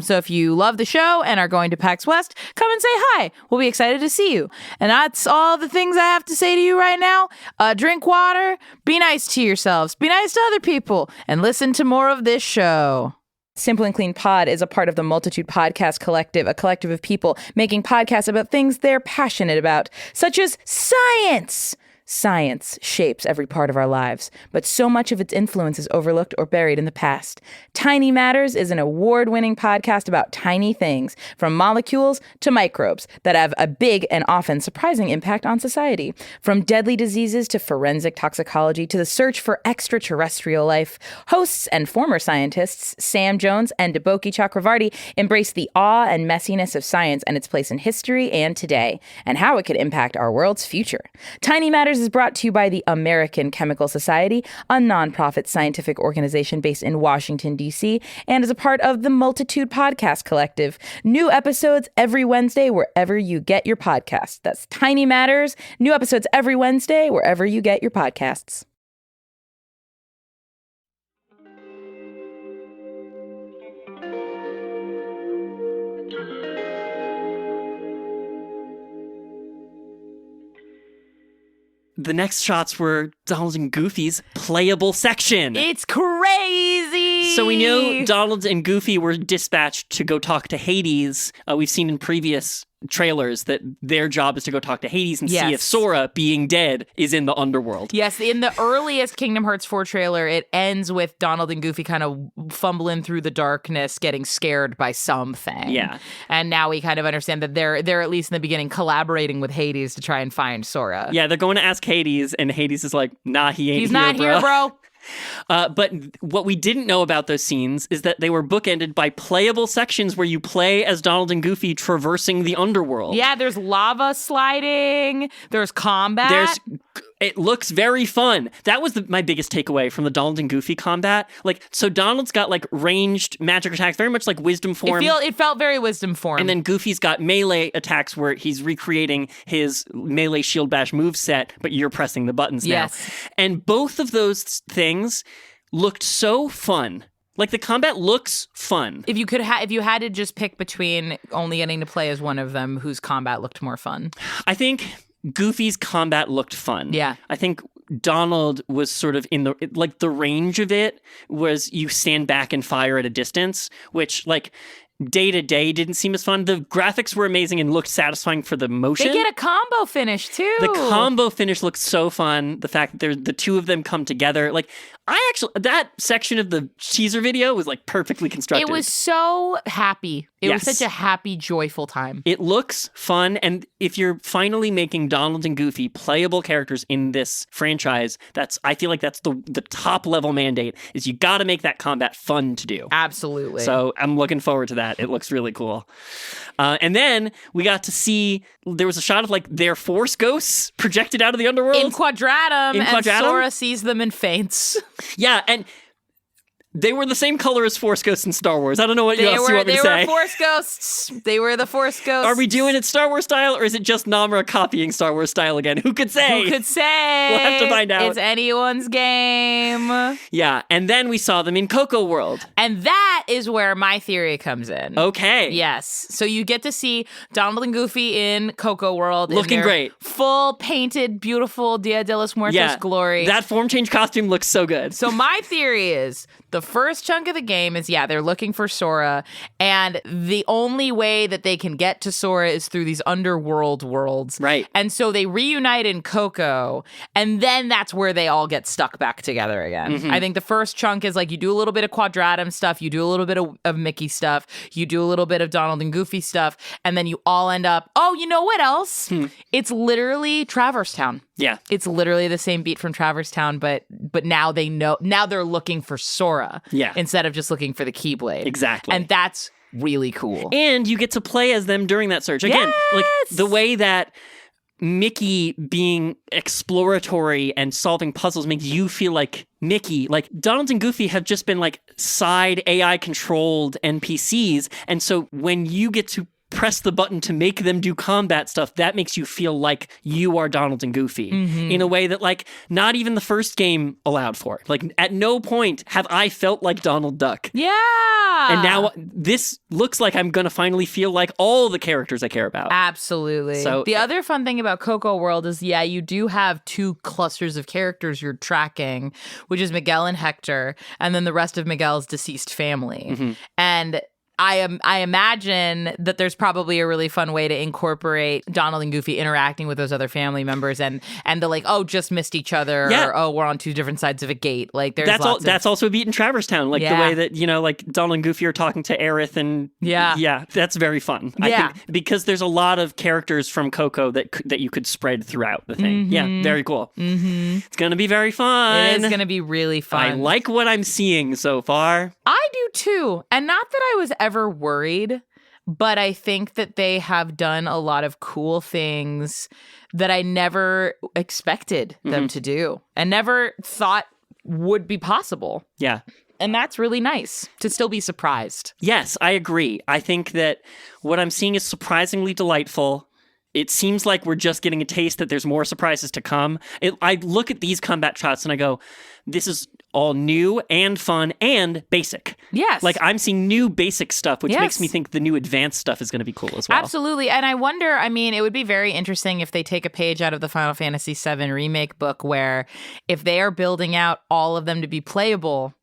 So if you love the show and are going to PAX West, come and say hi. We'll be excited to see you. And that's all the things I have to say to you right now. Drink water, be nice to yourselves, be nice to other people, and listen to more of this show. Simple and Clean Pod is a part of the Multitude Podcast Collective, a collective of people making podcasts about things they're passionate about, such as science. Science shapes every part of our lives, but so much of its influence is overlooked or buried in the past. Tiny Matters is an award-winning podcast about tiny things, from molecules to microbes, that have a big and often surprising impact on society. From deadly diseases to forensic toxicology to the search for extraterrestrial life, hosts and former scientists Sam Jones and Deboki Chakravarti embrace the awe and messiness of science and its place in history and today, and how it could impact our world's future. Tiny Matters is brought to you by the American Chemical Society, a nonprofit scientific organization based in Washington, D.C., and is a part of the Multitude Podcast Collective. New episodes every Wednesday wherever you get your podcasts. That's Tiny Matters. New episodes every Wednesday wherever you get your podcasts. The next shots were Donald and Goofy's playable section. It's crazy! So we know Donald and Goofy were dispatched to go talk to Hades. We've seen in previous trailers that their job is to go talk to Hades and see if Sora, being dead, is in the underworld. Yes, in the earliest Kingdom Hearts 4 trailer, it ends with Donald and Goofy kind of fumbling through the darkness, getting scared by something. Yeah. And now we kind of understand that they're at least in the beginning collaborating with Hades to try and find Sora. Yeah, they're going to ask Hades, and Hades is like, nah, he ain't He's here, not here, bro. But what we didn't know about those scenes is that they were bookended by playable sections where you play as Donald and Goofy traversing the underworld. Yeah, there's lava sliding. There's combat. It looks very fun. That was my biggest takeaway from the Donald and Goofy combat. Like, so Donald's got like ranged magic attacks, very much like Wisdom form. It felt very Wisdom form. And then Goofy's got melee attacks where he's recreating his melee shield bash moveset, but you're pressing the buttons now. And both of those things looked so fun. Like, the combat looks fun. If you had to just pick between only getting to play as one of them, whose combat looked more fun? I think Goofy's combat looked fun. Yeah. I think Donald was sort of in the range of it was you stand back and fire at a distance, which like day to day didn't seem as fun. The graphics were amazing and looked satisfying for the motion. They get a combo finish too. The combo finish looks so fun. The fact that the two of them come together, like that section of the teaser video was like perfectly constructed. It was so happy. It was Yes. such a happy, joyful time. It looks fun, and if you're finally making Donald and Goofy playable characters in this franchise, I feel like that's the top level mandate, is you got to make that combat fun to do. Absolutely. So I'm looking forward to that. It looks really cool. And then we got to see, there was a shot of like their Force ghosts projected out of the underworld. in Quadratum, and Quadratum? Sora sees them and faints. Yeah, and they were the same color as Force Ghosts in Star Wars. I don't know what else you want me to say. They were Force Ghosts. They were the Force Ghosts. Are we doing it Star Wars style, or is it just Nomura copying Star Wars style again? Who could say? Who could say? We'll have to find out. It's anyone's game. Yeah, and then we saw them in Coco World. And that is where my theory comes in. Okay. Yes. So you get to see Donald and Goofy in Coco World. Looking in their great. Full painted, beautiful Dia de los Muertos Yeah, glory. that form change costume looks so good. So my theory is the first chunk of the game is, they're looking for Sora, and the only way that they can get to Sora is through these underworld worlds. Right. And so they reunite in Coco, and then that's where they all get stuck back together again. Mm-hmm. I think the first chunk is like you do a little bit of Quadratum stuff, you do a little bit of Mickey stuff, you do a little bit of Donald and Goofy stuff, and then you all end up, you know what else? It's literally Traverse Town. Yeah. It's literally the same beat from Traverse Town, but now they know. Now they're looking for Sora, instead of just looking for the Keyblade. Exactly. And that's really cool. And you get to play as them during that search. Again, like the way that Mickey being exploratory and solving puzzles makes you feel like Mickey. Like, Donald and Goofy have just been like side AI controlled NPCs, and so when you get to press the button to make them do combat stuff, that makes you feel like you are Donald and Goofy in a way that like not even the first game allowed for. Like, at no point have I felt like Donald Duck. Yeah. And now this looks like I'm going to finally feel like all the characters I care about. Absolutely. So the other fun thing about Coco World is, you do have two clusters of characters you're tracking, which is Miguel and Hector, and then the rest of Miguel's deceased family. And I imagine that there's probably a really fun way to incorporate Donald and Goofy interacting with those other family members, and the like, just missed each other, or we're on two different sides of a gate. Like, there's that's also a beat in Traverse Town, like the way that like Donald and Goofy are talking to Aerith, and that's very fun. I think, because there's a lot of characters from Coco that you could spread throughout the thing. Yeah, very cool. It's gonna be very fun. It is gonna be really fun. I like what I'm seeing so far. I do too, and not that I was ever worried, but I think that they have done a lot of cool things that I never expected them to do and never thought would be possible. Yeah. And that's really nice to still be surprised. Yes, I agree. I think that what I'm seeing is surprisingly delightful. It seems like we're just getting a taste that there's more surprises to come. I look at these combat shots and I go, this is all new and fun and basic. Yes. Like, I'm seeing new basic stuff, which makes me think the new advanced stuff is going to be cool as well. Absolutely. And I wonder, it would be very interesting if they take a page out of the Final Fantasy VII Remake book, where if they are building out all of them to be playable,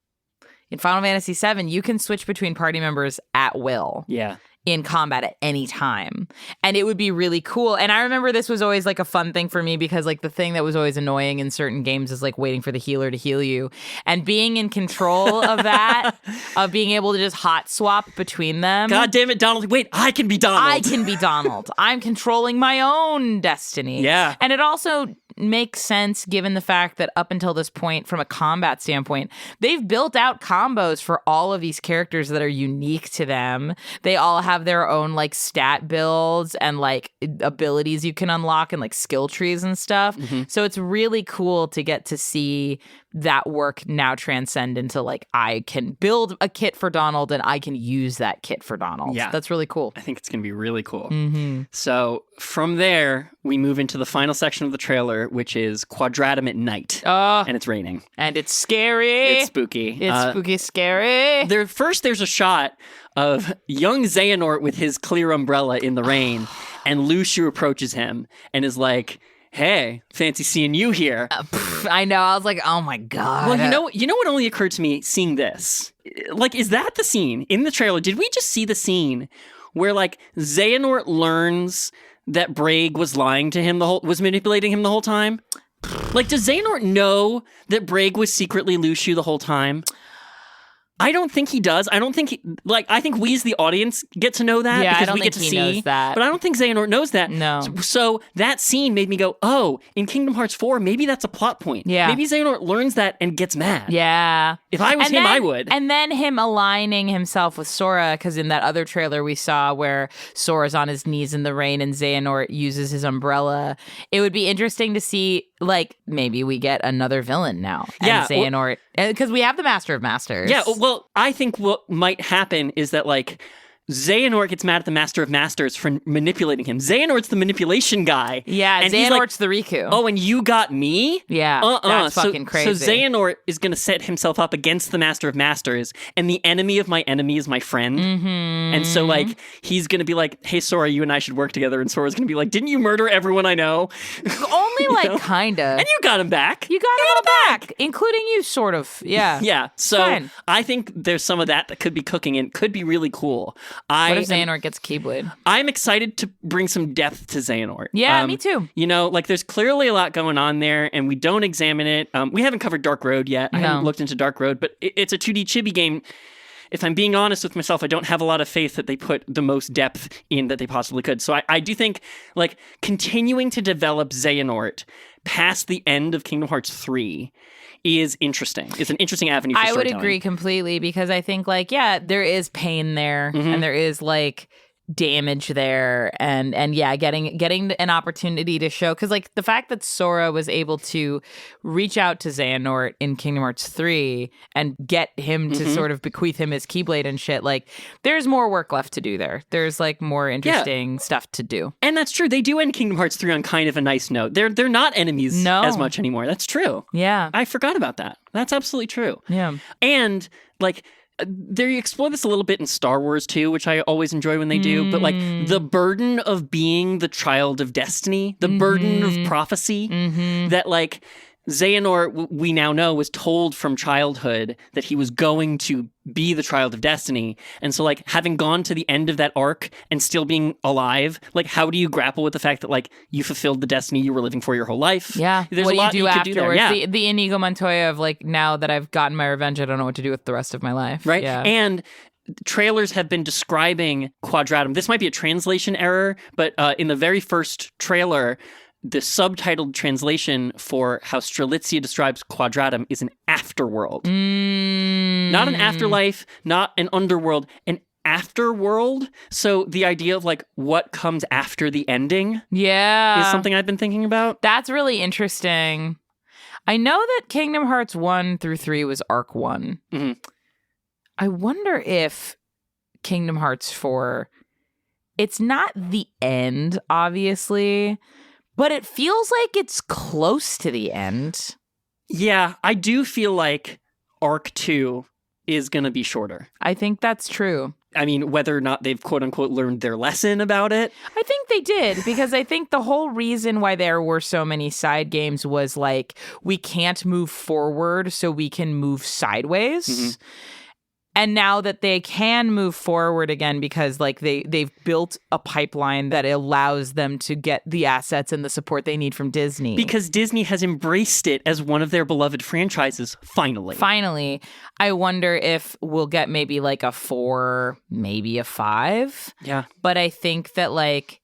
in Final Fantasy VII, you can switch between party members at will. Yeah. In combat at any time. And it would be really cool. And I remember this was always like a fun thing for me, because like the thing that was always annoying in certain games is like waiting for the healer to heal you, and being in control of that, of being able to just hot swap between them. God damn it, Donald. Wait, I can be Donald. I can be Donald. I'm controlling my own destiny. Yeah. And it also makes sense given the fact that up until this point, from a combat standpoint, they've built out combos for all of these characters that are unique to them. They all have their own like stat builds and like abilities you can unlock and like skill trees and stuff. So it's really cool to get to see that work now transcend into like, I can build a kit for Donald and I can use that kit for Donald. Yeah. That's really cool. I think it's going to be really cool. So from there, we move into the final section of the trailer, which is Quadratum at night. And it's raining. And it's scary. It's spooky. It's spooky scary. There's a shot of young Xehanort with his clear umbrella in the rain, and Luciu approaches him and is like, hey, fancy seeing you here. I know. I was like, oh my God. Well, you know what only occurred to me seeing this? Like, is that the scene in the trailer? Did we just see the scene where like Xehanort learns that Braig was lying to him was manipulating him the whole time? Like, does Xehanort know that Braig was secretly Luciu the whole time? I don't think he does. I think we as the audience get to know that because we get to see. Knows that. But I don't think Xehanort knows that. No. So that scene made me go, oh, in Kingdom Hearts 4, maybe that's a plot point. Yeah. Maybe Xehanort learns that and gets mad. Yeah. If I was him, I would. And then him aligning himself with Sora, because in that other trailer we saw where Sora's on his knees in the rain and Xehanort uses his umbrella, it would be interesting to see, like, maybe we get another villain now. Yeah. And Xehanort, because we have the Master of Masters. Yeah, well, I think what might happen is that, like, Xehanort gets mad at the Master of Masters for manipulating him. Xehanort's the manipulation guy. Yeah, and Xehanort's the Riku. Oh, and you got me? Yeah, that's fucking crazy. So Xehanort is going to set himself up against the Master of Masters, and the enemy of my enemy is my friend. And so, like, he's going to be like, hey, Sora, you and I should work together. And Sora's going to be like, didn't you murder everyone I know? Only, like, kind of. And you got him back. You got him back, including you, sort of. Yeah. Yeah. So fine. I think there's some of that could be cooking and could be really cool. What if Xehanort gets Keyblade? I'm excited to bring some depth to Xehanort. Yeah, me too. You know, like, there's clearly a lot going on there, and we don't examine it. We haven't covered Dark Road yet. I haven't looked into Dark Road, but it's a 2D chibi game. If I'm being honest with myself, I don't have a lot of faith that they put the most depth in that they possibly could. So I do think, like, continuing to develop Xehanort past the end of Kingdom Hearts 3 is interesting. It's an interesting avenue for storytelling. I would agree completely, because I think, like, yeah, there is pain there, and there is, like, damage there, and yeah, getting an opportunity to show, because, like, the fact that Sora was able to reach out to Xehanort in Kingdom Hearts 3 and get him to sort of bequeath him his Keyblade and shit, like, there's more work left to do there. There's, like, more interesting stuff to do. And that's true. They do end Kingdom Hearts 3 on kind of a nice note. They're not enemies as much anymore. That's true. Yeah. I forgot about that. That's absolutely true. Yeah. And, like, they explore this a little bit in Star Wars too, which I always enjoy when they do. But, like, the burden of being the child of destiny, the burden of prophecy, that, like, Xehanort, we now know, was told from childhood that he was going to be the child of destiny. And so, like, having gone to the end of that arc and still being alive, like, how do you grapple with the fact that, like, you fulfilled the destiny you were living for your whole life? Yeah. There's what a lot do you do you could do there. afterwards? Yeah. The Inigo Montoya of, like, now that I've gotten my revenge, I don't know what to do with the rest of my life. Right? Yeah. And trailers have been describing Quadratum. This might be a translation error, but in the very first trailer, the subtitled translation for how Strelitzia describes Quadratum is an afterworld. Not an afterlife, not an underworld, an afterworld. So the idea of, like, what comes after the ending is something I've been thinking about. That's really interesting. I know that Kingdom Hearts 1 through 3 was Arc 1. I wonder if Kingdom Hearts 4, it's not the end, obviously, but it feels like it's close to the end. Yeah, I do feel like Arc 2 is going to be shorter. I think that's true. I mean, whether or not they've quote-unquote learned their lesson about it. I think they did, because I think the whole reason why there were so many side games was, like, we can't move forward, so we can move sideways. And now that they can move forward again, because, like, they've built a pipeline that allows them to get the assets and the support they need from Disney. Because Disney has embraced it as one of their beloved franchises, finally. Finally. I wonder if we'll get maybe, like, a 4, maybe a 5. Yeah. But I think that, like,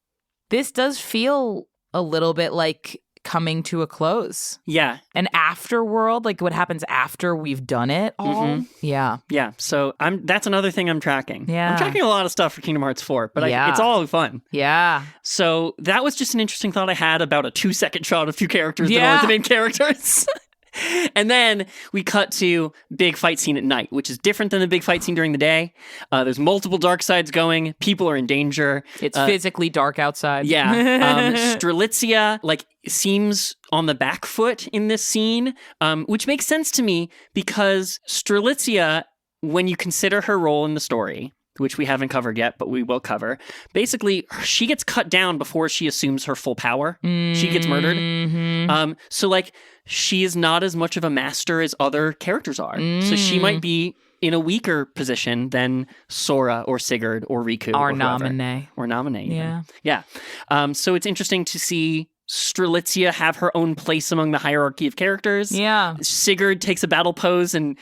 this does feel a little bit like coming to a close. Yeah. An afterworld, like what happens after we've done it all. Yeah. Yeah. So that's another thing I'm tracking. Yeah. I'm tracking a lot of stuff for Kingdom Hearts 4, but Yeah. it's all fun. Yeah. So that was just an interesting thought I had about a 2-second shot of 2 characters that Yeah. aren't the main characters. And then we cut to big fight scene at night, which is different than the big fight scene during the day. There's multiple dark sides going. People are in danger. It's physically dark outside. Yeah. Strelitzia, seems on the back foot in this scene, which makes sense to me because Strelitzia, when you consider her role in the story, which we haven't covered yet, but we will cover, basically, she gets cut down before she assumes her full power. She gets murdered. So, she is not as much of a master as other characters are. So she might be in a weaker position than Sora or Sigurd or Riku. Or whoever. Naminé. Or Naminé. Yeah. Yeah. So it's interesting to see Strelitzia have her own place among the hierarchy of characters. Yeah. Sigurd takes a battle pose and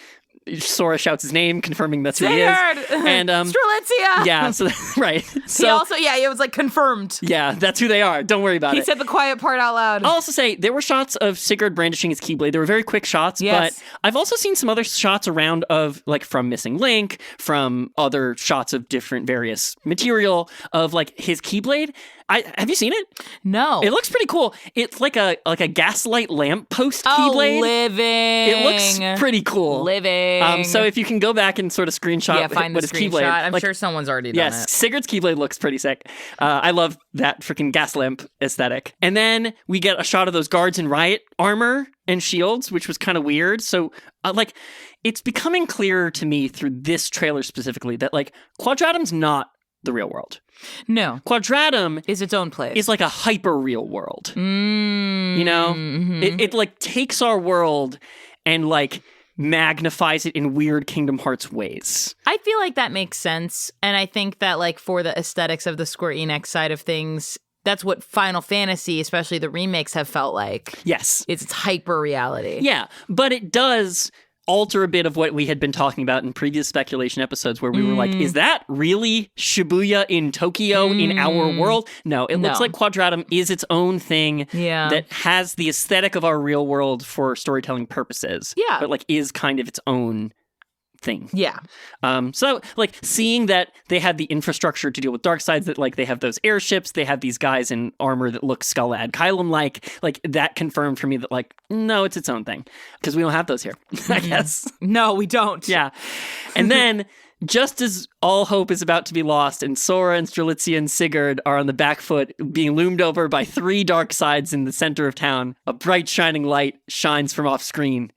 Sora shouts his name, confirming that's who he is. And Strelitzia! Yeah, so right. So he also, it was confirmed. Yeah, that's who they are. Don't worry about it. He said the quiet part out loud. I'll also say there were shots of Sigurd brandishing his Keyblade. They were very quick shots, yes. But I've also seen some other shots around of from Missing Link, from other shots of different various material of his Keyblade. Have you seen it? No. It looks pretty cool. It's like a gaslight lamppost Keyblade. Living. It looks pretty cool. Living. So if you can go back and sort of screenshot find what the his screenshot. Keyblade. I'm sure someone's already done it. Yes, Sigurd's Keyblade looks pretty sick. I love that freaking gas lamp aesthetic. And then we get a shot of those guards in riot armor and shields, which was kind of weird. So it's becoming clearer to me through this trailer specifically that Quadratum's not the real world. No. Quadratum is its own place. Is a hyper real world. You know? It takes our world and magnifies it in weird Kingdom Hearts ways. I feel like that makes sense. And I think that for the aesthetics of the Square Enix side of things, that's what Final Fantasy, especially the remakes, have felt like. Yes. It's hyper reality. Yeah, but it does alter a bit of what we had been talking about in previous speculation episodes where we were is that really Shibuya in Tokyo in our world? No, it looks like Quadratum is its own thing that has the aesthetic of our real world for storytelling purposes. Yeah. But is kind of its own thing. Yeah. So seeing that they had the infrastructure to deal with dark sides, that they have those airships, they have these guys in armor that look Skull-Ad-Kylum like that confirmed for me that no, it's its own thing because we don't have those here. I guess. No, we don't. Yeah. And then just as all hope is about to be lost and Sora and Strelitzia and Sigurd are on the back foot being loomed over by 3 dark sides in the center of town, a bright shining light shines from off screen.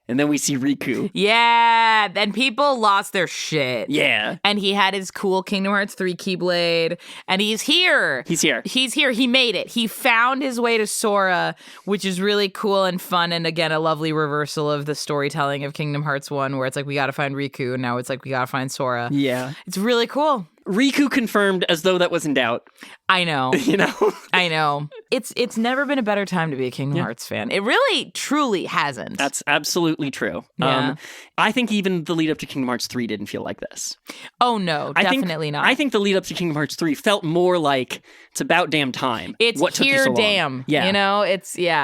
And then we see Riku. Yeah, and people lost their shit. Yeah. And he had his cool Kingdom Hearts 3 Keyblade, and he's here. He's here. He's here. He made it. He found his way to Sora, which is really cool and fun, and again, a lovely reversal of the storytelling of Kingdom Hearts 1, where it's we gotta find Riku, and now it's we gotta find Sora. Yeah. It's really cool. Riku confirmed as though that was in doubt. I know. You know? I know. It's never been a better time to be a Kingdom Hearts fan. It really, truly hasn't. That's absolutely true. Yeah. I think even the lead up to Kingdom Hearts 3 didn't feel like this. Oh, no. Definitely not. I think the lead up to Kingdom Hearts 3 felt more like it's about damn time. It's what took you so long? Damn. Yeah. You know,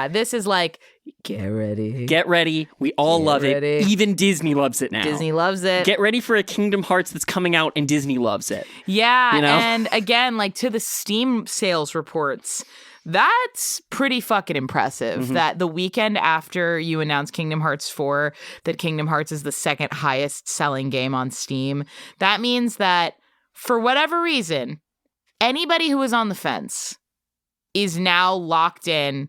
this is get ready. Get ready. We all love ready. it. Even Disney loves it now. Disney loves it. Get ready for a Kingdom Hearts that's coming out and Disney loves it. Yeah. You know? And again, to the Steam sales reports, that's pretty fucking impressive that the weekend after you announce Kingdom Hearts 4, that Kingdom Hearts is the second highest selling game on Steam. That means that for whatever reason, anybody who was on the fence is now locked in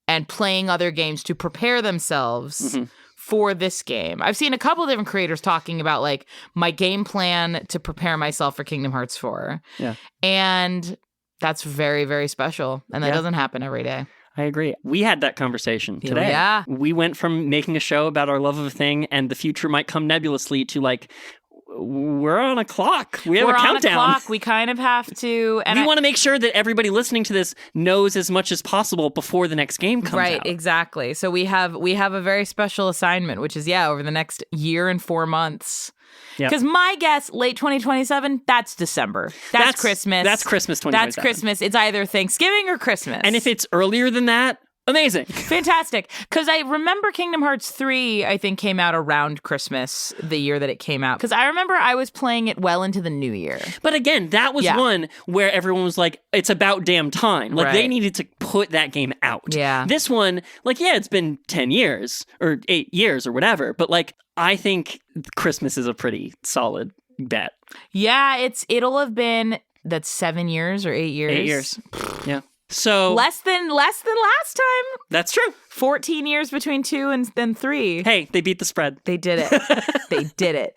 and playing other games to prepare themselves for this game. I've seen a couple of different creators talking about my game plan to prepare myself for Kingdom Hearts 4. Yeah. And that's very, very special. And that doesn't happen every day. I agree. We had that conversation today. Yeah. We went from making a show about our love of a thing and the future might come nebulously to we're on a clock. We have a countdown. We're on a clock. We kind of have to. And we want to make sure that everybody listening to this knows as much as possible before the next game comes out. Right, exactly. So we have a very special assignment, which is, over the next year and 4 months. Because my guess, late 2027, that's December. That's Christmas. That's Christmas 2027. That's Christmas. It's either Thanksgiving or Christmas. And if it's earlier than that, Amazing. Fantastic. Because I remember Kingdom Hearts 3, I think, came out around Christmas, the year that it came out. Because I remember I was playing it well into the new year. But again, that was one where everyone was like, it's about damn time. Like, they needed to put that game out. Yeah. This one, like, yeah, it's been 10 years or 8 years or whatever. But, like, I think Christmas is a pretty solid bet. Yeah, it'll have been, that's 7 years or 8 years? 8 years. Yeah. So less than last time. That's true. 14 years between 2 and then 3. Hey, they beat the spread. They did it. They did it.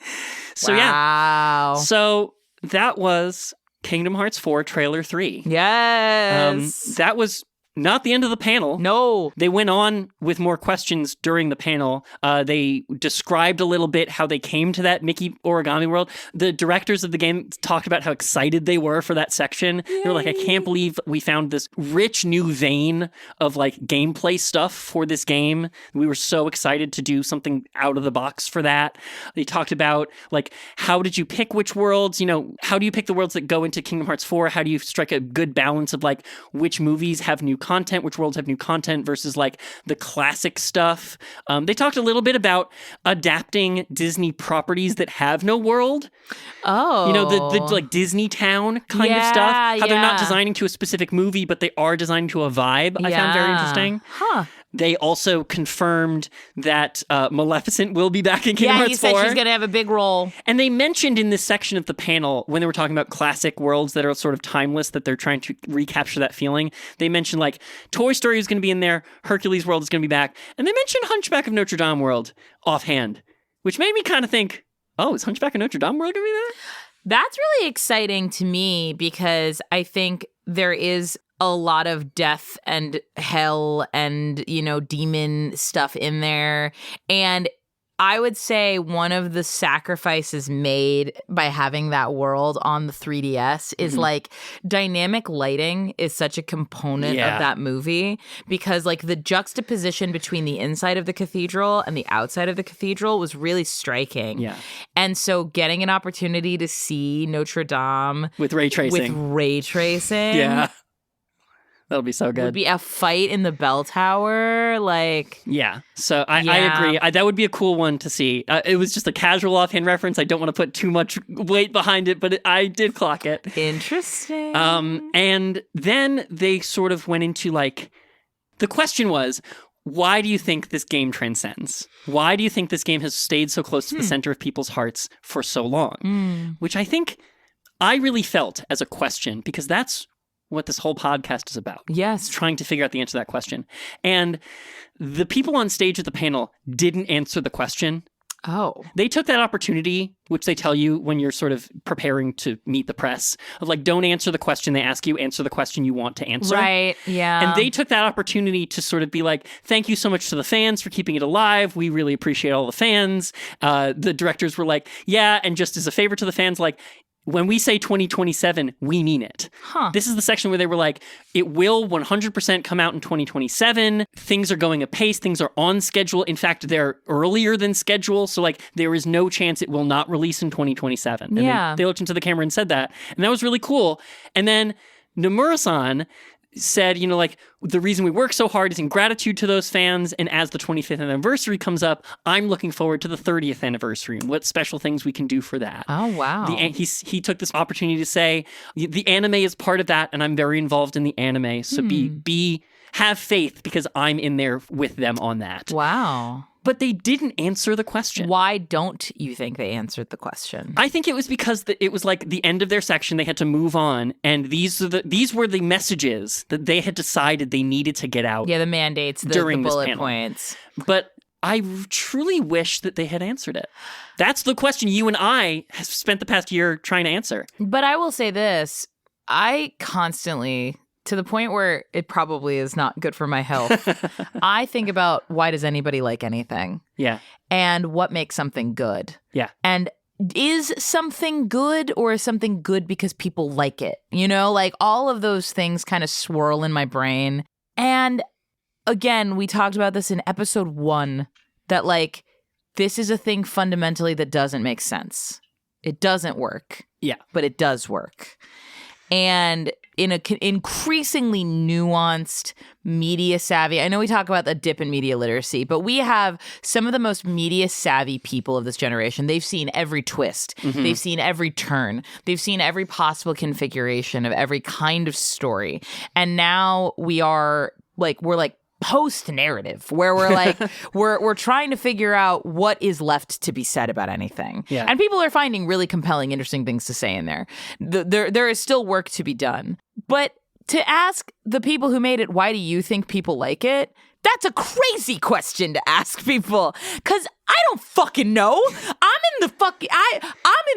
So wow. So that was Kingdom Hearts 4 Trailer 3. Yes. That was not the end of the panel. No. They went on with more questions during the panel. They described a little bit how they came to that Mickey Origami World. The directors of the game talked about how excited they were for that section. Yay. They were like, I can't believe we found this rich new vein of like gameplay stuff for this game. We were so excited to do something out of the box for that. They talked about like, how did you pick which worlds? You know, how do you pick the worlds that go into Kingdom Hearts 4? How do you strike a good balance of like which movies have new content, which worlds have new content versus like the classic stuff. They talked a little bit about adapting Disney properties that have no world. Oh. You know, the like Disney Town kind of stuff. How they're not designing to a specific movie, but they are designing to a vibe. I found very interesting. Huh. They also confirmed that Maleficent will be back in Kingdom Hearts 4. Yeah, he said she's going to have a big role. And they mentioned in this section of the panel, when they were talking about classic worlds that are sort of timeless, that they're trying to recapture that feeling, they mentioned like Toy Story is going to be in there, Hercules World is going to be back, and they mentioned Hunchback of Notre Dame World offhand, which made me kind of think, oh, is Hunchback of Notre Dame World going to be there? That's really exciting to me because I think there is a lot of death and hell and, you know, demon stuff in there. And I would say one of the sacrifices made by having that world on the 3DS is like dynamic lighting is such a component of that movie because like the juxtaposition between the inside of the cathedral and the outside of the cathedral was really striking. Yeah. And so getting an opportunity to see Notre Dame with ray tracing. Yeah. That'll be so good. Would be a fight in the bell tower, like... Yeah, so I agree. That would be a cool one to see. It was just a casual offhand reference. I don't want to put too much weight behind it, but I did clock it. Interesting. And then they sort of went into, like... The question was, why do you think this game transcends? Why do you think this game has stayed so close to the center of people's hearts for so long? Which I think I really felt as a question, because that's what this whole podcast is about. Yes. It's trying to figure out the answer to that question. And the people on stage at the panel didn't answer the question. Oh. They took that opportunity, which they tell you when you're sort of preparing to meet the press, of like, don't answer the question they ask you, answer the question you want to answer. Right, yeah. And they took that opportunity to sort of be like, thank you so much to the fans for keeping it alive. We really appreciate all the fans. The directors were like, yeah, and just as a favor to the fans, like, when we say 2027, we mean it. This is the section where they were like, it will 100% come out in 2027. Things are going apace. Things are on schedule. In fact, they're earlier than schedule. So, like, there is no chance it will not release in 2027. And they looked into the camera and said that. And that was really cool. And then Nomura-san said, you know, like, the reason we work so hard is in gratitude to those fans. And as the 25th anniversary comes up, I'm looking forward to the 30th anniversary and what special things we can do for that. Oh, wow. He took this opportunity to say, the anime is part of that, and I'm very involved in the anime. So have faith, because I'm in there with them on that. Wow. But they didn't answer the question. Why don't you think they answered the question? I think it was because it was like the end of their section. They had to move on. And these were the messages that they had decided they needed to get out. Yeah, the mandates, the bullet points. But I truly wish that they had answered it. That's the question you and I have spent the past year trying to answer. But I will say this. I constantly... to the point where it probably is not good for my health. I think about, why does anybody like anything? Yeah. And what makes something good? Yeah. And is something good, or is something good because people like it? You know, like all of those things kind of swirl in my brain. And again, we talked about this in episode 1, that like, this is a thing fundamentally that doesn't make sense. It doesn't work. Yeah. But it does work. And in a increasingly nuanced, media savvy. I know we talk about the dip in media literacy, but we have some of the most media savvy people of this generation. They've seen every twist. They've seen every turn. They've seen every possible configuration of every kind of story. And now we're like post-narrative, where we're like we're trying to figure out what is left to be said about anything. Yeah. And people are finding really compelling, interesting things to say in there. There is still work to be done. But to ask the people who made it, why do you think people like it? That's a crazy question to ask people, because I don't fucking know. I'm in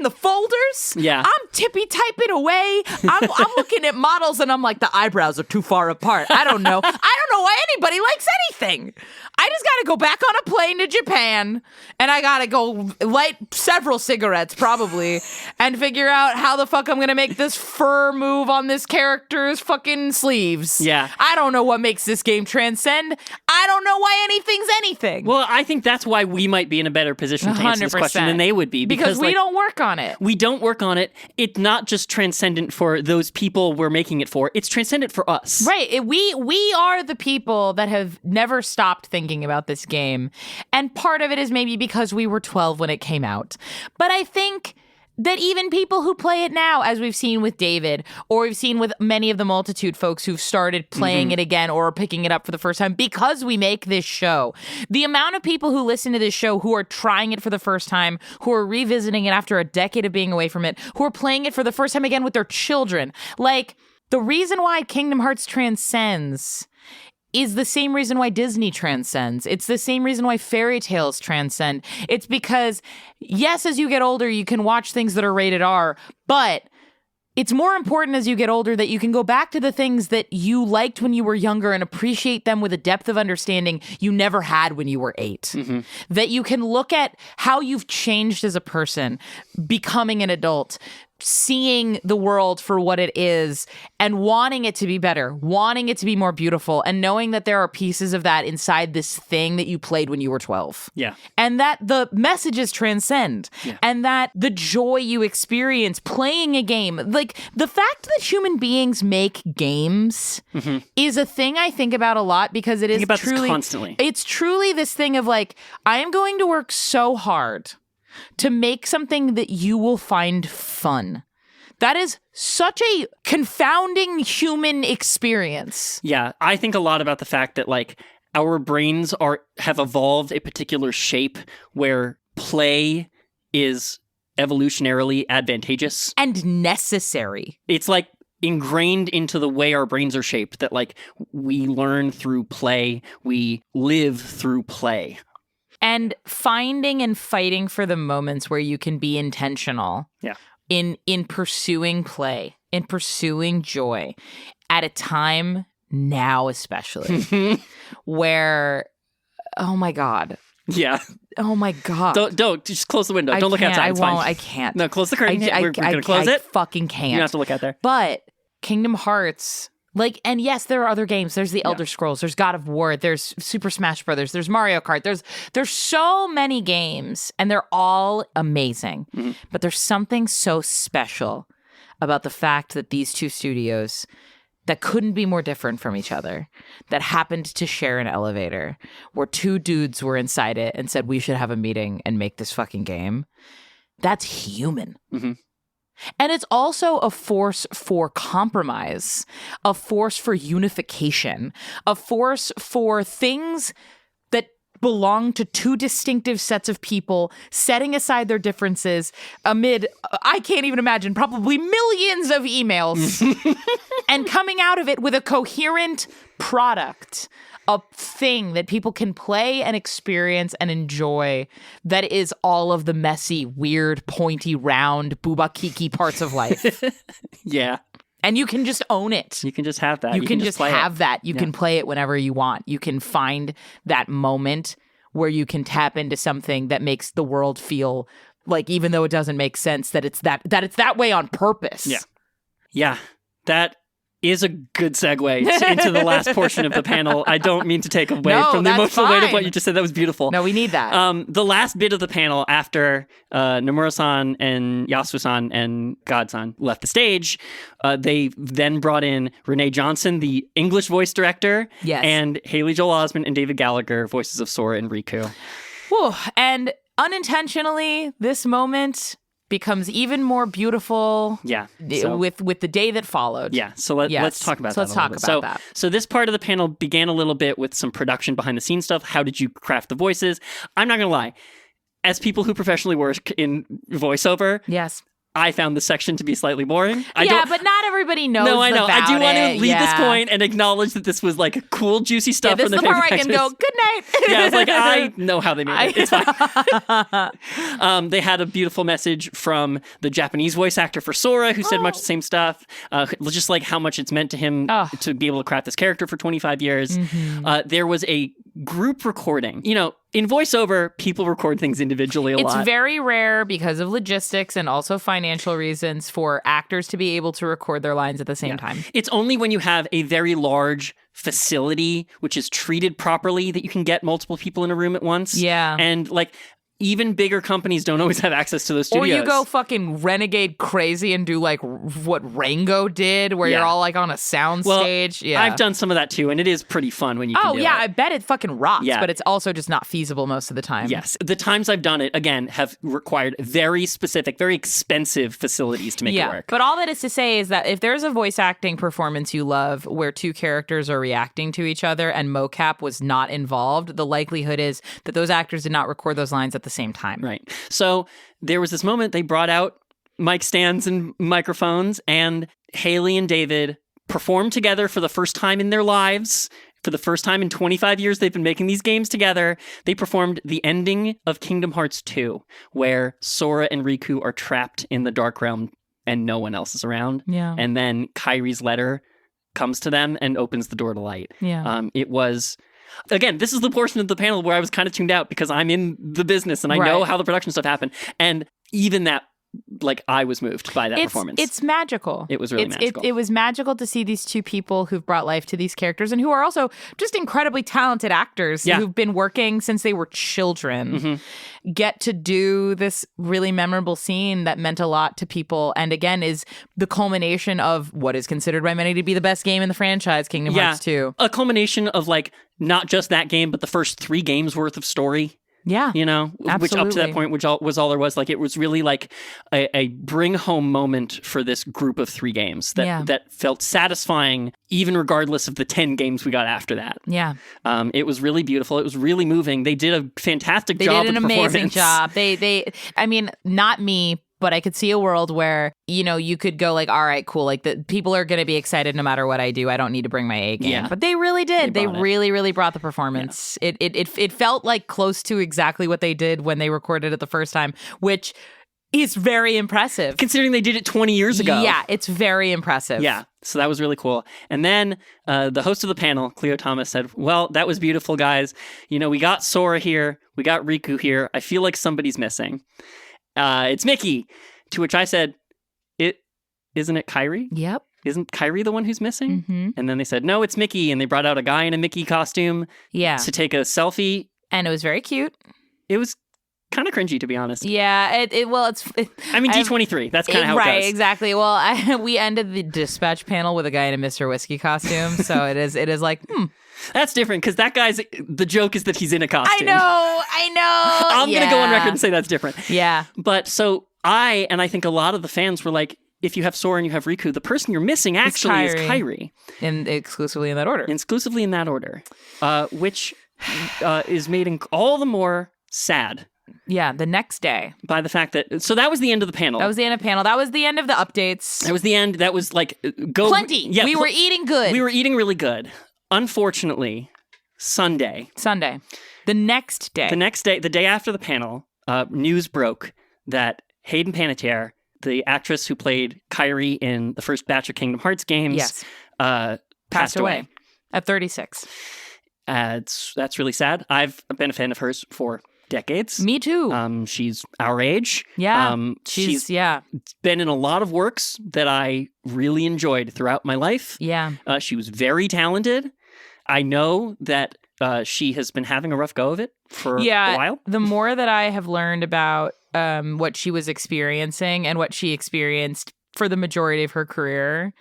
the folders. Yeah. I'm tippy typing away. I'm looking at models and I'm like, the eyebrows are too far apart. I don't know. I don't know why anybody likes anything. I just got to go back on a plane to Japan, and I got to go light several cigarettes probably and figure out how the fuck I'm going to make this fur move on this character's fucking sleeves. Yeah. I don't know what makes this game transcend. I don't know why anything's anything. Well, I think that's why we might be in a better position to answer this 100%. question than they would be. Because we don't work on it. We don't work on it. It's not just transcendent for those people we're making it for. It's transcendent for us. Right. We are the people that have never stopped thinking about this game. And part of it is maybe because we were 12 when it came out. But I think that even people who play it now, as we've seen with David, or we've seen with many of the multitude folks who've started playing it again or picking it up for the first time because we make this show, the amount of people who listen to this show who are trying it for the first time, who are revisiting it after a decade of being away from it, who are playing it for the first time again with their children. Like, the reason why Kingdom Hearts transcends is the same reason why Disney transcends. It's the same reason why fairy tales transcend. It's because, yes, as you get older, you can watch things that are rated R, but it's more important as you get older that you can go back to the things that you liked when you were younger and appreciate them with a depth of understanding you never had when you were 8. That you can look at how you've changed as a person, becoming an adult, seeing the world for what it is and wanting it to be better, wanting it to be more beautiful, and knowing that there are pieces of that inside this thing that you played when you were 12. Yeah. And that the messages transcend, and that the joy you experience playing a game, like the fact that human beings make games is a thing I think about a lot, because it is Think about truly this constantly. It's truly this thing of like, I am going to work so hard to make something that you will find fun. That is such a confounding human experience. Yeah, I think a lot about the fact that like our brains have evolved a particular shape where play is evolutionarily advantageous and necessary. It's like ingrained into the way our brains are shaped, that like we learn through play, we live through play. And finding and fighting for the moments where you can be intentional in pursuing play, in pursuing joy, at a time now especially, where, oh my God. Yeah. Oh my God. Don't just close the window. Don't look outside. It's fine. I can't. No, close the curtain. We're going to close it. I fucking can't. You don't have to look out there. But Kingdom Hearts... Like, and yes, there are other games. There's the Elder Scrolls. There's God of War. There's Super Smash Brothers. There's Mario Kart. There's so many games, and they're all amazing. But there's something so special about the fact that these two studios that couldn't be more different from each other, that happened to share an elevator, where two dudes were inside it and said, we should have a meeting and make this fucking game. That's human. And it's also a force for compromise, a force for unification, a force for things that belong to two distinctive sets of people, setting aside their differences amid, I can't even imagine, probably millions of emails, and coming out of it with a coherent product, a thing that people can play and experience and enjoy, that is all of the messy, weird, pointy, round, booba-kiki parts of life. Yeah. And you can just own it. You can just have that. You can just have that. You Yeah. can play it whenever you want. You can find that moment where you can tap into something that makes the world feel like, even though it doesn't make sense, that it's that way on purpose. Yeah. Yeah. That is a good segue into the last portion of the panel. I don't mean to take away from the that's emotional weight of fine. what you just said. That was beautiful. No, we need that. The last bit of the panel after Nomura-san and Yasu-san and God-san left the stage, they then brought in Renee Johnson, the English voice director, and Haley Joel Osment and David Gallagher, voices of Sora and Riku. Whew. And unintentionally, this moment becomes even more beautiful. Yeah, with the day that followed. Yeah, so let's talk about that. Let's talk about that. So this part of the panel began a little bit with some production behind the scenes stuff. How did you craft the voices? I'm not gonna lie, as people who professionally work in voiceover, yes, I found this section to be slightly boring. But not everybody knows. No, I know. I do want to it. leave this point and acknowledge that this was like cool, juicy stuff this from the is the part where I packages. can go, good night. Yeah, I was like, I know how they made it. It's fine. They had a beautiful message from the Japanese voice actor for Sora, who said much the same stuff. Just like how much it's meant to him to be able to craft this character for 25 years. Mm-hmm. There was a group recording. You know, in voiceover, people record things individually a lot. It's very rare because of logistics and also financial reasons for actors to be able to record their lines at the same time. It's only when you have a very large facility, which is treated properly, that you can get multiple people in a room at once. Yeah. And like, even bigger companies don't always have access to those studios. Or you go fucking renegade crazy and do like what Rango did, where you're all like on a sound stage. Yeah, I've done some of that too, and it is pretty fun when you can do it. I bet it fucking rocks, Yeah. but it's also just not feasible most of the time. Yes. The times I've done it, again, have required very specific, very expensive facilities to make it work. But all that is to say is that if there's a voice acting performance you love where two characters are reacting to each other and mocap was not involved, the likelihood is that those actors did not record those lines at the same time. Right. So there was this moment they brought out mic stands and microphones, and Haley and David performed together for the first time in their lives. For the first time in 25 years they've been making these games together, they performed the ending of Kingdom Hearts 2, where Sora and Riku are trapped in the Dark Realm and no one else is around. Yeah. And then Kairi's letter comes to them and opens the door to light. Yeah. It was... Again, this is the portion of the panel where I was kind of tuned out because I'm in the business and I know how the production stuff happened. And even that, like, I was moved by that performance. It's magical. It was really magical. It was magical to see these two people who've brought life to these characters and who are also just incredibly talented actors who've been working since they were children get to do this really memorable scene that meant a lot to people. And again, is the culmination of what is considered by many to be the best game in the franchise, Kingdom Hearts 2. A culmination of, like, not just that game, but the first 3 games worth of story. Yeah. You know, which up to that point, was all there was. Like, it was really like a bring home moment for this group of 3 games that felt satisfying, even regardless of the 10 games we got after that. Yeah. It was really beautiful. It was really moving. They did a fantastic job. They did an amazing job. I mean, not me, but I could see a world where, you know, you could go like, all right, cool. Like the people are going to be excited no matter what I do. I don't need to bring my A game. Yeah. But they really did. They really, really brought the performance. Yeah. It felt like close to exactly what they did when they recorded it the first time, which is very impressive. Considering they did it 20 years ago. Yeah, it's very impressive. Yeah. So that was really cool. And then the host of the panel, Cleo Thomas, said, well, that was beautiful, guys. You know, we got Sora here. We got Riku here. I feel like somebody's missing. It's Mickey. To which I said, isn't it Kairi? Yep. Isn't Kairi the one who's missing? Mm-hmm. And then they said, no, it's Mickey. And they brought out a guy in a Mickey costume to take a selfie. And it was very cute. It was kind of cringy, to be honest. Yeah. I mean, D23. That's kind of how it goes. Right, exactly. Well, we ended the dispatch panel with a guy in a Mr. Whiskey costume. So it is like, That's different because the joke is that he's in a costume. I know. I'm going to go on record and say that's different. Yeah. But so and I think a lot of the fans were like, if you have Sora and you have Riku, the person you're missing actually is Kairi. And exclusively in that order. Exclusively in that order. Which is made all the more sad. Yeah, the next day. By the fact that... So that was the end of the panel. That was the end of the panel. That was the end of the updates. That was the end. That was like... Plenty. Yeah, we were eating good. We were eating really good. Unfortunately, Sunday. The next day. The day after the panel, news broke that Hayden Panettiere, the actress who played Kairi in the first batch of Kingdom Hearts games, passed away. At 36. That's really sad. I've been a fan of hers for decades. Me too. She's our age. Yeah. She's been in a lot of works that I really enjoyed throughout my life. Yeah. She was very talented. I know that she has been having a rough go of it for a while. The more that I have learned about what she was experiencing and what she experienced for the majority of her career,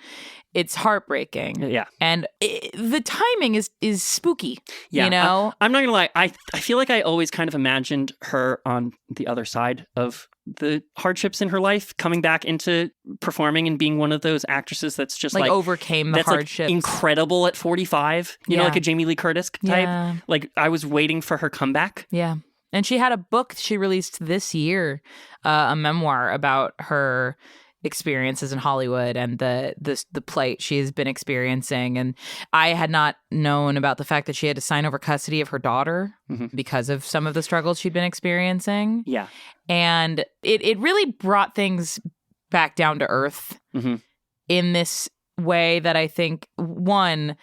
it's heartbreaking. Yeah. And the timing is spooky, yeah. you know? I'm not going to lie. I feel like I always kind of imagined her on the other side of the hardships in her life, coming back into performing and being one of those actresses that's just like overcame the hardships. Like incredible at 45, you know, like a Jamie Lee Curtis type. Yeah. Like I was waiting for her comeback. Yeah. And she had a book she released this year, a memoir about her experiences in Hollywood and the plight she has been experiencing. And I had not known about the fact that she had to sign over custody of her daughter because of some of the struggles she'd been experiencing. Yeah. And it really brought things back down to earth in this way that I think, one,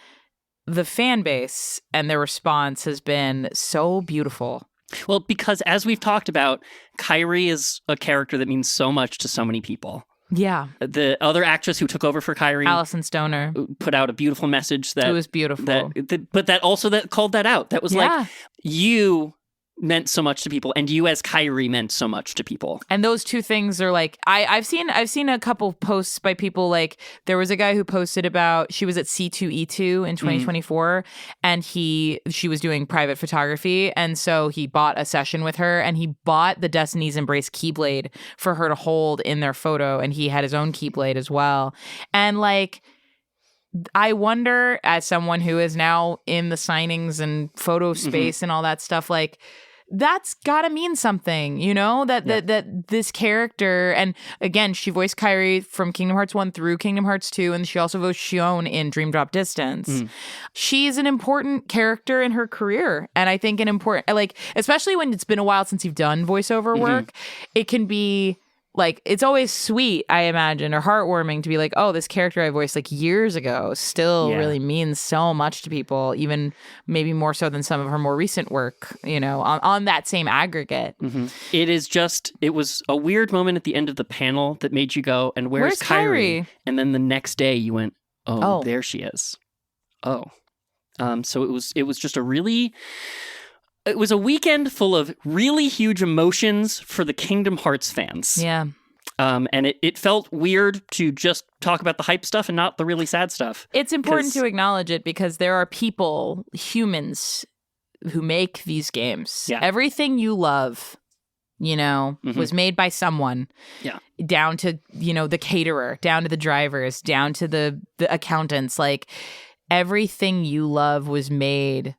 the fan base and their response has been so beautiful. Well, because as we've talked about, Kyrie is a character that means so much to so many people. Yeah. The other actress who took over for Kyrie, Allison Stoner, put out a beautiful message that... It was beautiful. But that also called that out. That was like, you meant so much to people, and you as Kyrie meant so much to people. And those two things are like, I've seen a couple posts by people, like there was a guy who posted about, she was at C2E2 in 2024 and she was doing private photography, and so he bought a session with her and he bought the Destiny's Embrace Keyblade for her to hold in their photo, and he had his own Keyblade as well. And like, I wonder, as someone who is now in the signings and photo space and all that stuff, like, that's gotta mean something, you know, that this character, and again, she voiced Kyrie from Kingdom Hearts 1 through Kingdom Hearts 2, and she also voiced Xion in Dream Drop Distance. She's an important character in her career, and I think an important, like, especially when it's been a while since you've done voiceover work, it can be like, it's always sweet, I imagine, or heartwarming to be like, oh, this character I voiced like years ago still really means so much to people, even maybe more so than some of her more recent work, you know, on that same aggregate. It was a weird moment at the end of the panel that made you go, and where's Kyrie? And then the next day you went, oh, there she is. Oh. So it was just it was a weekend full of really huge emotions for the Kingdom Hearts fans. Yeah. And it felt weird to just talk about the hype stuff and not the really sad stuff. It's important to acknowledge it because there are people, humans, who make these games. Yeah. Everything you love, you know, was made by someone. Yeah. Down to, you know, the caterer, down to the drivers, down to the accountants. Like, everything you love was made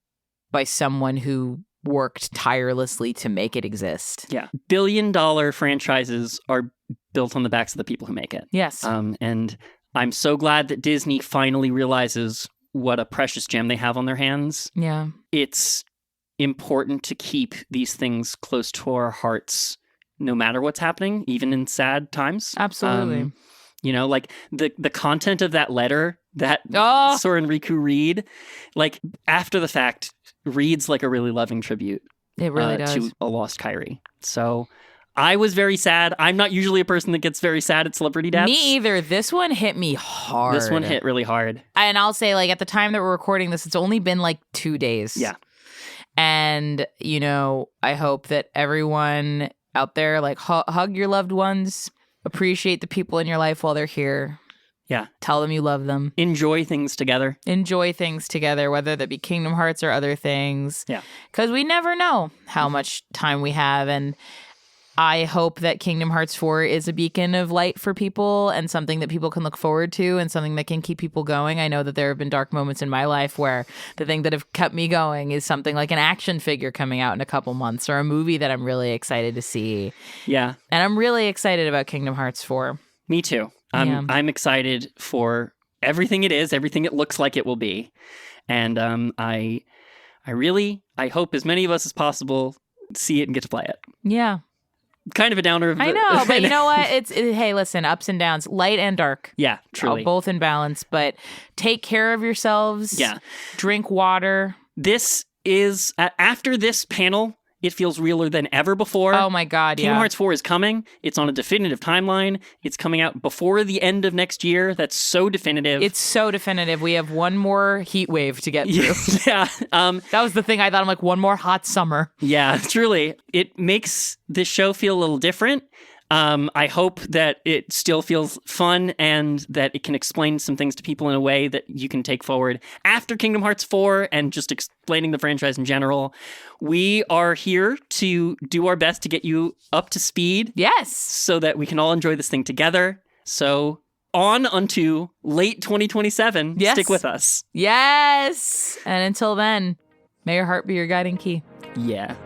by someone who worked tirelessly to make it exist. Yeah. Billion-dollar franchises are built on the backs of the people who make it. Yes. And I'm so glad that Disney finally realizes what a precious gem they have on their hands. Yeah. It's important to keep these things close to our hearts no matter what's happening, even in sad times. Absolutely. You know, like the content of that letter that Sora and Riku read, like after the fact, reads like a really loving tribute. It really does. To a lost Kyrie. So I was very sad. I'm not usually a person that gets very sad at celebrity deaths. Me either. This one hit me hard. This one hit really hard. And I'll say, like, at the time that we're recording this, it's only been like 2 days. Yeah. And, you know, I hope that everyone out there, like, hug your loved ones, appreciate the people in your life while they're here. Yeah. Tell them you love them. Enjoy things together. Enjoy things together, whether that be Kingdom Hearts or other things. Yeah. Because we never know how much time we have. And I hope that Kingdom Hearts 4 is a beacon of light for people and something that people can look forward to and something that can keep people going. I know that there have been dark moments in my life where the thing that have kept me going is something like an action figure coming out in a couple months or a movie that I'm really excited to see. Yeah. And I'm really excited about Kingdom Hearts 4. Me too. I'm excited for everything it is, everything it looks like it will be. And I hope as many of us as possible see it and get to play it. Yeah. Kind of a downer. I know, but you know what? Hey, listen, ups and downs, light and dark. Yeah, truly. Both in balance, but take care of yourselves. Yeah. Drink water. This is, after this panel it feels realer than ever before. Oh my God, Kingdom yeah. Hearts 4 is coming. It's on a definitive timeline. It's coming out before the end of next year. That's so definitive. It's so definitive. We have one more heat wave to get through. Yeah. That was the thing I thought. I'm like, one more hot summer. Yeah, truly. It makes this show feel a little different. I hope that it still feels fun and that it can explain some things to people in a way that you can take forward after Kingdom Hearts 4 and just explaining the franchise in general. We are here to do our best to get you up to speed. Yes. So that we can all enjoy this thing together. So on unto late 2027. Yes. Stick with us. Yes. And until then, may your heart be your guiding key. Yeah.